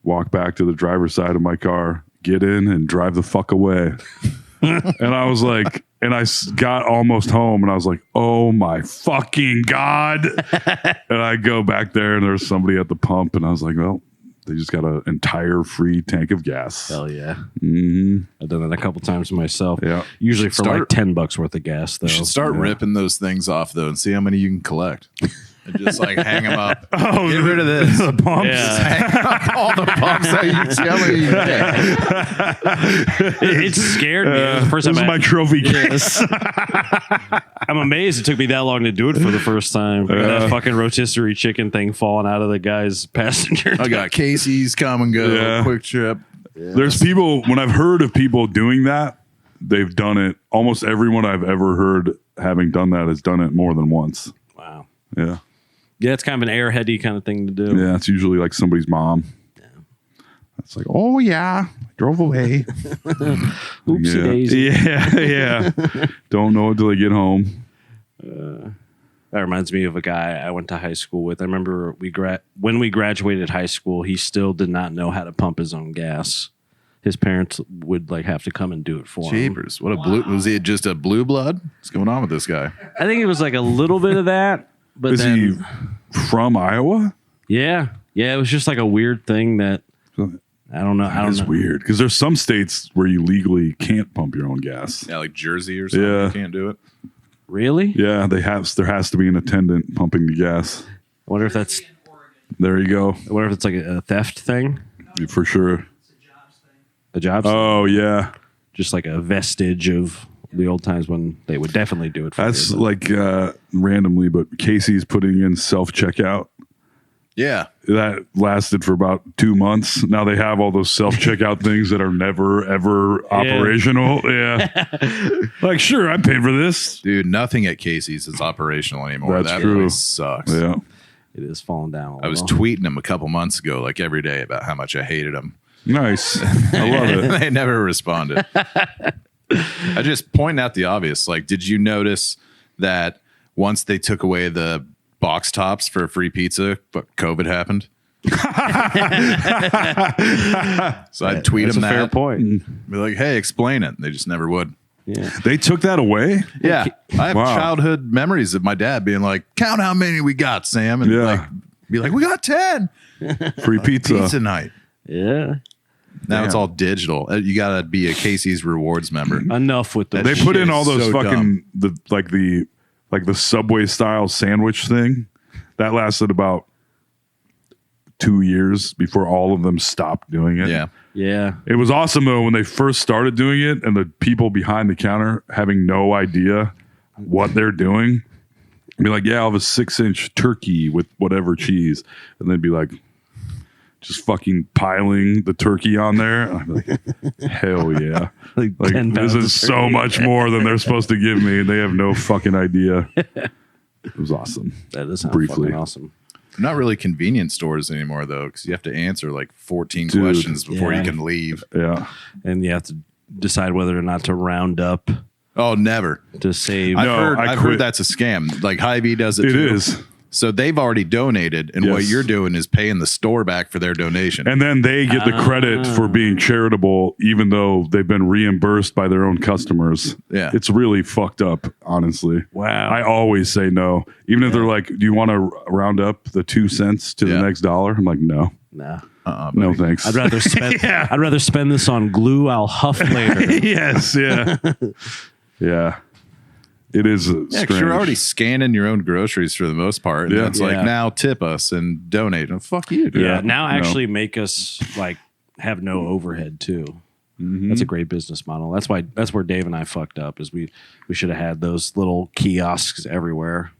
walk back to the driver's side of my car, get in and drive the fuck away. And I was like, got almost home and I was like, oh my fucking God. And I go back there and there's somebody at the pump and I was like, well, they just got an entire free tank of gas. Hell yeah. Mm-hmm. I've done that a couple times myself. Yeah. Usually for like $10 worth of gas, though. You should start ripping those things off, though, and see how many you can collect. And just like hang them up. Oh, get rid of this. The pumps. Just hang up all the pumps that you see how many you get. It scared me. It was the first This time is my trophy case. I'm amazed it took me that long to do it for the first time. That fucking rotisserie chicken thing falling out of the guy's passenger. I got Casey's come and go. Yeah. Quick Trip. There's people, when I've heard of people doing that, they've done it. Almost everyone I've ever heard having done that has done it more than once. Wow. Yeah. Yeah, it's kind of an airheady kind of thing to do. Yeah, it's usually like somebody's mom. Yeah. It's like, oh yeah, drove away. Oopsie daisy. Yeah. Don't know until they get home. That reminds me of a guy I went to high school with. I remember when we graduated high school, he still did not know how to pump his own gas. His parents would like have to come and do it for him. Jeepers. What a blue. Was he just a blue blood? What's going on with this guy? I think it was like a little bit of that. But Is then, he from Iowa? Yeah. It was just like a weird thing that I don't know. It's weird because there's some states where you legally can't pump your own gas. Yeah, like Jersey or something. Yeah. You can't do it. Really? Yeah, there has to be an attendant pumping the gas. I wonder if that's. There you go. I wonder if it's like a theft thing. For sure. A job. Oh yeah, just like a vestige of the old times when they would definitely do it. That's like randomly, but Casey's putting in self-checkout. Yeah. That lasted for about 2 months. Now they have all those self-checkout things that are never, ever operational. Yeah. Like, sure, I paid for this. Dude, nothing at Casey's is operational anymore. That's that true. Place sucks. Yeah. It is falling down. I was tweeting him a couple months ago, like every day, about how much I hated him. Nice. I love it. They never responded. I just point out the obvious. Like, did you notice that once they took away the box tops for free pizza, but COVID happened? So I'd tweet That's them a that. fair point. Be like, hey, explain it. And they just never would. Yeah. They took that away? Yeah. I have Wow. childhood memories of my dad being like, count how many we got, Sam. And Yeah. be like, we got 10. Free pizza. Pizza night. Yeah. Now it's Damn. all digital. You got to be a Casey's Rewards member. Enough with the They put in all those so fucking the Subway style sandwich thing that lasted about 2 years before all of them stopped doing it. Yeah. Yeah. It was awesome though when they first started doing it and the people behind the counter having no idea what they're doing. Be like, yeah, I'll have a 6-inch turkey with whatever cheese. And they'd be like, just fucking piling the turkey on there. And I'd be like, hell yeah. Like 10 This pounds is of so turkey. much more than they're supposed to give me. They have no fucking idea. It was awesome. That is Briefly. fucking awesome. Not really convenience stores anymore, though, because you have to answer like 14 Dude. questions before Yeah. you can leave. Yeah. And you have to decide whether or not to round up Oh, never. to save. I've, No, heard, I I've quit. heard that's a scam. Like Hy-Vee does it It too. is. So they've already donated, and what Yes. you're doing is paying the store back for their donation. And then they get the credit for being charitable, even though they've been reimbursed by their own customers. Yeah. It's really fucked up, honestly. Wow. I always say no. Even if they're like, do you want to round up the 2 cents to the Yeah. next dollar? I'm like, no. Nah. No, thanks. I'd rather spend I'd rather spend this on glue I'll huff later. yes. Yeah. yeah. It is Yeah, 'cause strange. you're already scanning your own groceries for the most part. And Yeah. it's Yeah. like, now tip us and donate. And fuck you, dude. Yeah. Now no. actually make us like have no overhead too. That's a great business model. That's where Dave and I fucked up is we should have had those little kiosks everywhere.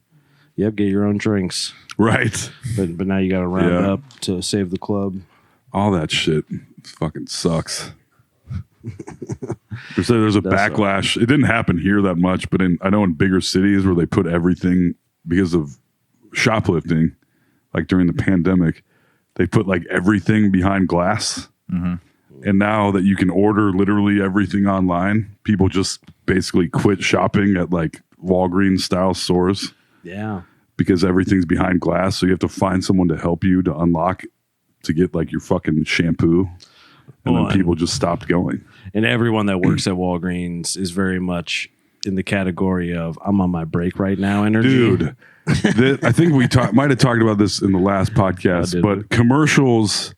Yep, get your own drinks. right. But now you gotta round Yeah. up to save the club. All that shit fucking sucks. There's a backlash. It didn't happen here that much, but I know in bigger cities where they put everything because of shoplifting, like during the pandemic, they put like everything behind glass. And now that you can order literally everything online, people just basically quit shopping at like Walgreens style stores Yeah. because everything's behind glass. So you have to find someone to help you to unlock to get like your fucking shampoo. And Well, then people just stopped going. And everyone that works at Walgreens is very much in the category of I'm on my break right now energy. Dude, I think we might have talked about this in the last podcast, did but we? commercials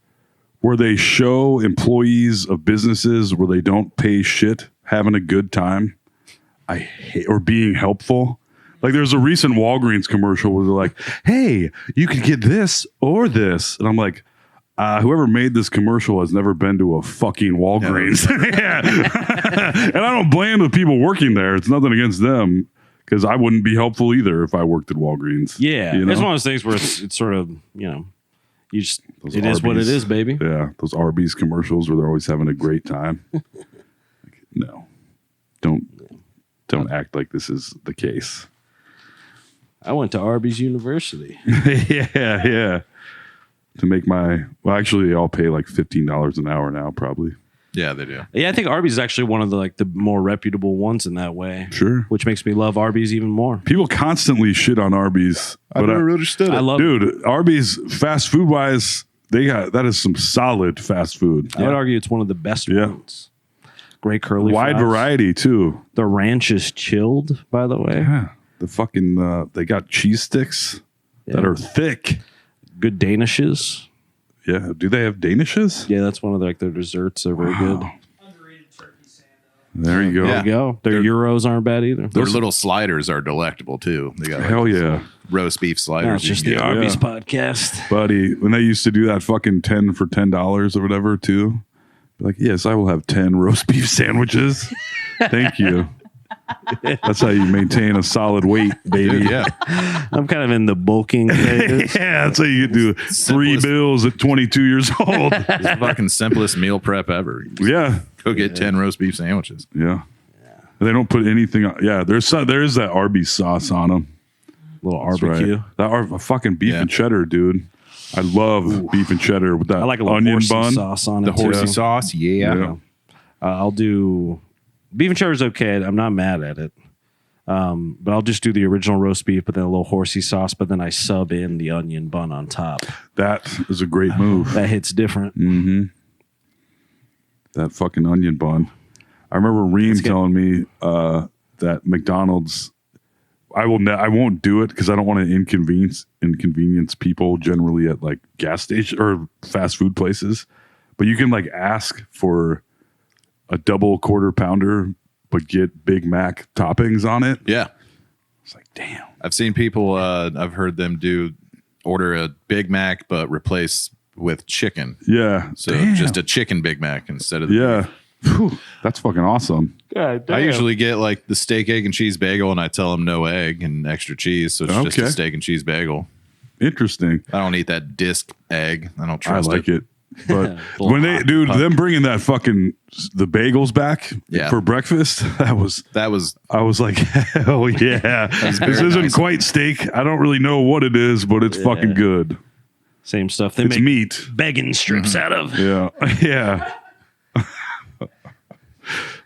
where they show employees of businesses where they don't pay shit having a good time, I hate, or being helpful. Like there's a recent Walgreens commercial where they're like, "Hey, you could get this or this," and I'm like, whoever made this commercial has never been to a fucking Walgreens. Yeah. And I don't blame the people working there. It's nothing against them because I wouldn't be helpful either if I worked at Walgreens. Yeah. You know? It's one of those things where it's sort of, you just, Those it is what it Arby's. is, baby. Yeah. Those Arby's commercials where they're always having a great time. Like, no. Don't act like this is the case. I went to Arby's University. Yeah. To make actually I'll pay like $15 an hour now, probably. Yeah, they do. Yeah, I think Arby's is actually one of the more reputable ones in that way. Sure. Which makes me love Arby's even more. People constantly shit on Arby's. I never understood it. I love Dude, Arby's fast food wise, that is some solid fast food. I would argue it's one of the best Yeah. ones. Great curly Wide fries. variety too. The ranch is chilled, by the way. Yeah. The fucking they got cheese sticks that Yeah. are thick. Good Danishes. Yeah. Do they have Danishes? Yeah, that's one of their desserts. They're very good. There you go. Yeah. There you go. Their Euros aren't bad either. Their little sliders are delectable too. They got like Hell yeah. roast beef sliders. No, it's you just can the get. Arby's Yeah. podcast. Buddy, when they used to do that fucking 10 for $10 or whatever too. Like, yes, I will have 10 roast beef sandwiches. Thank you. That's how you maintain a solid weight, baby. Dude, yeah. I'm kind of in the bulking phase. Yeah, that's how you do 3 Simplest- bills at 22 years old. It's the fucking simplest meal prep ever. Yeah. Go get 10 roast beef sandwiches. Yeah. They don't put anything on. Yeah, there is that Arby's sauce on them. Little That's barbecue. right. That fucking beef Yeah. and cheddar, dude. I love beef and cheddar with that I like a little onion horsey bun. sauce on The it. too. horsey sauce, yeah. Yeah. I'll do beef and cheddar is okay. I'm not mad at it. But I'll just do the original roast beef, but then a little horsey sauce, but then I sub in the onion bun on top. That is a great move. That hits different. That fucking onion bun. I remember Reem telling me that McDonald's. I won't do it because I don't want to inconvenience people generally at like gas station or fast food places. but you can like ask for a double quarter pounder, but get Big Mac toppings on it. Yeah. It's like, damn. I've seen people, I've heard them order a Big Mac, but replace with chicken. Yeah. So Damn. just a chicken Big Mac instead of Yeah. Whew, that's fucking awesome. I usually get like the steak, egg, and cheese bagel, and I tell them no egg and extra cheese. So it's just a Okay. steak and cheese bagel. Interesting. I don't eat that disc egg. I don't I trust like it. But Little when hot them bringing that fucking the bagels back Yeah. for breakfast, I was like, hell yeah. This very isn't nice. quite steak. I don't really know what it is, but it's fucking good. Same stuff they It's make meat. begging strips out of. Yeah. Yeah.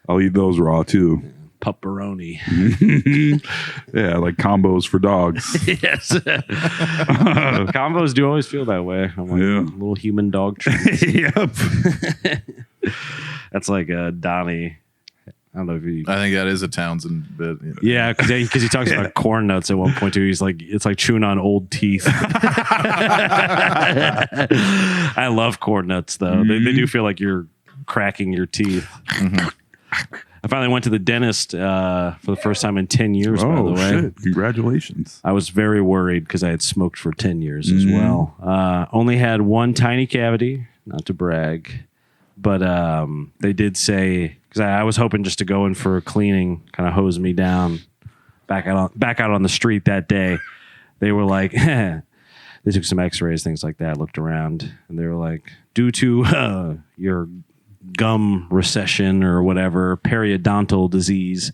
I'll eat those raw too. Pepperoni. Yeah, like combos for dogs. Yes. Combos do always feel that way. I'm like Yeah. little human dog treats. Yep. That's like Donnie. I don't know if you. I think that is a Townsend bit. You know. Yeah, because he talks about corn nuts at one point too. He's like, it's like chewing on old teeth. I love corn nuts though. They do feel like you're cracking your teeth. I finally went to the dentist for the first time in 10 years, by the Oh way. shit. Congratulations. I was very worried because I had smoked for 10 years as well. Only had one tiny cavity, not to brag, but they did say, because I was hoping just to go in for a cleaning, kind of hose me down back out on the street that day. They were like, they took some x-rays, things like that, looked around, and they were like, due to your gum recession or whatever, periodontal disease,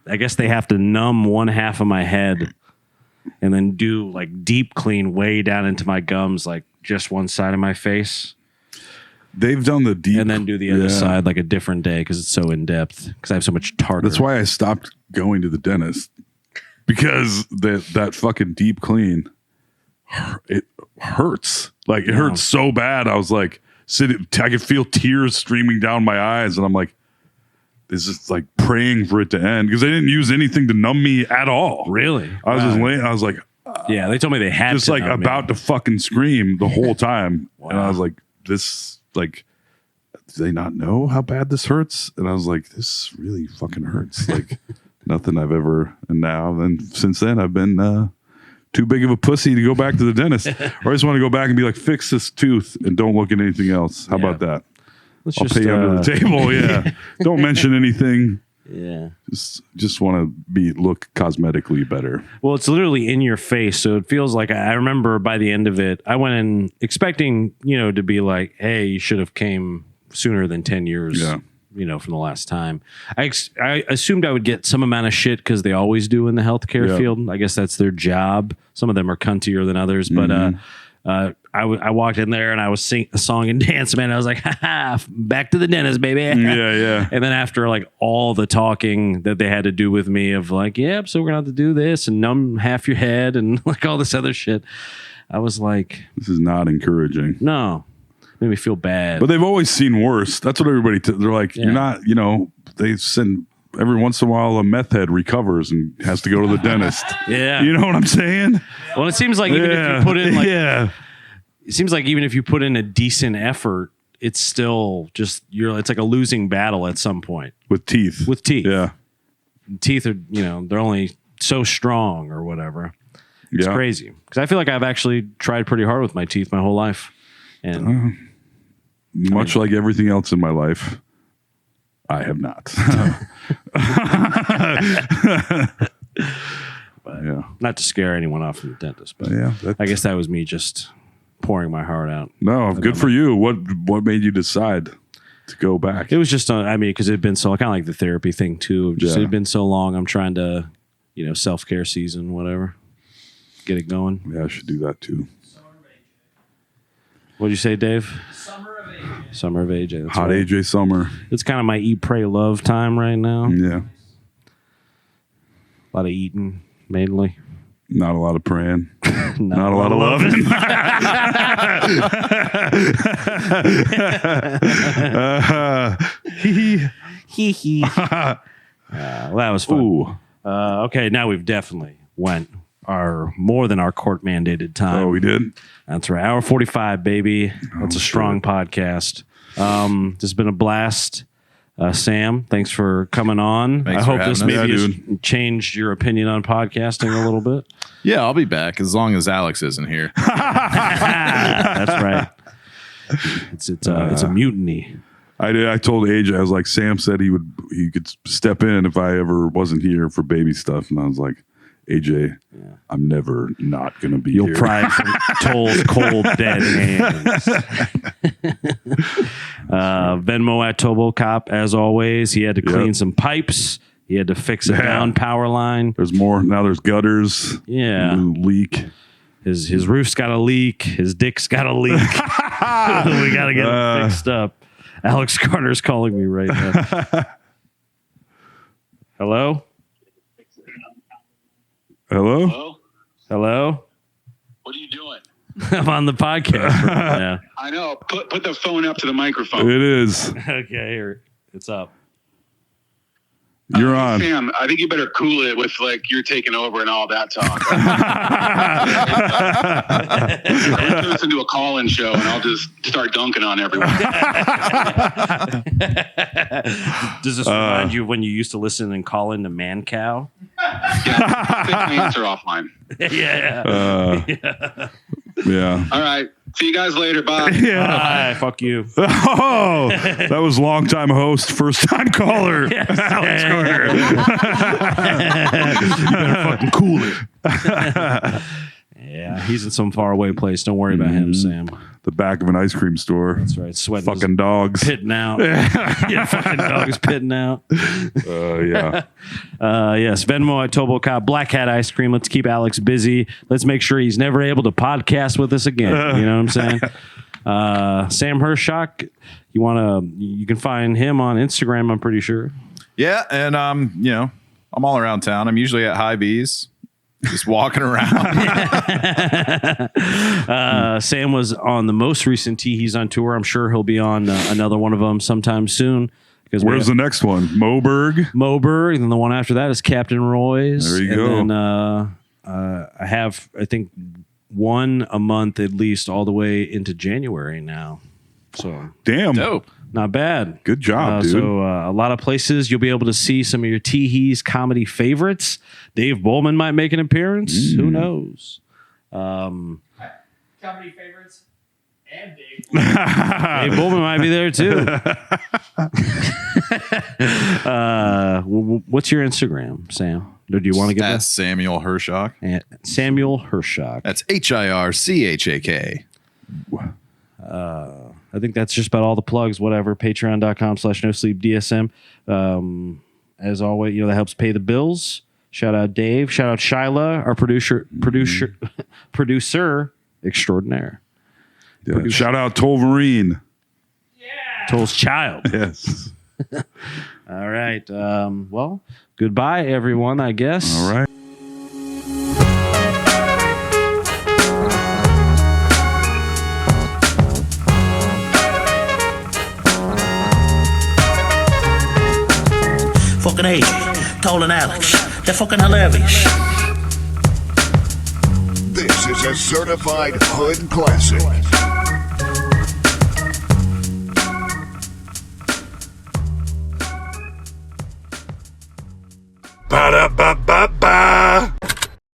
I guess they have to numb one half of my head and then do like deep clean way down into my gums, like just one side of my face, They've done the deep and then do the other Yeah. side like a different day because it's so in depth because I have so much tartar. That's why I stopped going to the dentist, because that fucking deep clean, it hurts. Like it hurts so bad. I was like, I could feel tears streaming down my eyes, and I'm like, this is like praying for it to end, because they didn't use anything to numb me at all. Really? I was just laying. I was like, Yeah, they told me they had just to like numb me. about to fucking scream the whole time, and I Wow. was like, this like. Do they not know how bad this hurts? And I was like, this really fucking hurts. Like nothing I've ever. And now, then since then, I've been too big of a pussy to go back to the dentist. Or I just want to go back and be like, fix this tooth and don't look at anything else. How about that? Let's I'll just, pay you under the table. Yeah. Don't mention anything. Yeah. Just want to look cosmetically better. Well, it's literally in your face, so it feels like I remember by the end of it, I went in expecting, to be like, hey, you should have came sooner than 10 years, Yeah. From the last time. I assumed I would get some amount of shit because they always do in the healthcare Yeah. field. I guess that's their job. Some of them are cuntier than others, but I walked in there and I was singing a song and dance, man. I was like, ha, back to the dentist, baby. Yeah. And then after like all the talking that they had to do with me of like, yep, so we're gonna have to do this and numb half your head and like all this other shit, I was like, This is not encouraging. no, made me feel bad. But they've always seen worse. That's what everybody, they're like, Yeah. you're not, they send every once in a while a meth head recovers and has to go to the dentist. Yeah. You know what I'm saying? Well, it seems like even if you put in like, yeah. it seems like even if you put in a decent effort, it's still just it's like a losing battle at some point With teeth. with teeth. Yeah. Teeth are, they're only so strong or whatever. It's Yeah. crazy because I feel like I've actually tried pretty hard with my teeth my whole life. And Much like everything else in my life, I have not. Yeah. not to scare anyone off from the dentist, but Yeah. I guess that was me just pouring my heart out. No, good for you. What made you decide to go back? It was just, because it had been so kind of like the therapy thing too. Just Yeah. it had been so long. I'm trying to, self-care season, whatever, get it going. Yeah, I should do that too. What'd you say, Dave? Summer of AJ. That's Hot right. AJ summer. It's kind of my eat, pray, love time right now. Yeah. A lot of eating, mainly. Not a lot of praying. Not Not a lot of loving. Hee hee. Well, that was fun. Ooh. Okay, now we've definitely went more than our court mandated time. Oh, we did? That's right. Hour 45, baby. That's a strong podcast. This has been a blast. Sam, thanks for coming on. Thanks I for hope this having us. maybe Yeah, has changed your opinion on podcasting a little bit. Yeah, I'll be back as long as Alex isn't here. That's right. It's a mutiny. I told AJ, I was like, Sam said he could step in if I ever wasn't here for baby stuff, and I was like, AJ, I'm never not gonna be You'll here. pry from Toll's cold dead hands. Venmo at Tobocop, as always. He had to clean some pipes. He had to fix a down power line. There's more now. There's gutters. Yeah. Leak. His roof's got a leak. His dick's got a leak. We got to get it fixed up. Alex Carter's calling me right now. Hello? Hello. Hello? Hello? What are you doing? I'm on the podcast. Yeah. I know. Put the phone up to the microphone. It is. Okay, here. It's up. You're on. Sam, I think you better cool it with like you're taking over and all that talk. I'll turn this into a call-in show and I'll just start dunking on everyone. Does this remind you of when you used to listen and call into Man Cow? Yeah, take my answer offline. Yeah. Yeah. All right. See you guys later. Bye. Hi, fuck you. Oh, that was longtime host, first time caller. Alex Carter. You better fucking cool it. Yeah, he's in some faraway place. Don't worry about him, Sam. The back of an ice cream store. That's right. Sweating. Fucking dogs. Pitting out. Yeah, fucking dogs pitting out. Yeah. Yes, Venmo at Tobocop, Black Hat Ice Cream. Let's keep Alex busy. Let's make sure he's never able to podcast with us again. You know what I'm saying? Sam Hirchak, you can find him on Instagram, I'm pretty sure. Yeah, and I'm all around town. I'm usually at High B's, just walking around. Sam was on the most recent T. He's on tour. I'm sure he'll be on another one of them sometime soon. Because Where's the next one? Moberg. Moberg, and the one after that is Captain Roy's. There you and go. Then I have, I think, one a month at least all the way into January now. So Damn. Dope. not bad. Good job, dude. So a lot of places you'll be able to see some of your Teehees comedy favorites. Dave Bowman might make an appearance. Who knows? Comedy favorites and Dave. Dave Bowman might be there too. What's your Instagram, Sam? Do you want to get That's Samuel Hirchak. that? Samuel Hirchak. That's Hirchak. I think that's just about all the plugs. Whatever. Patreon.com/NoSleepDSM. As always, that helps pay the bills. Shout out Dave. Shout out Shyla, our producer extraordinaire. Yeah. Shout out Tolverine. Toll's child. Yes. All right. Well, goodbye, everyone, I guess. All right. Fucking AJ, Toll and Alex. They're fucking hilarious. This is a certified hood classic.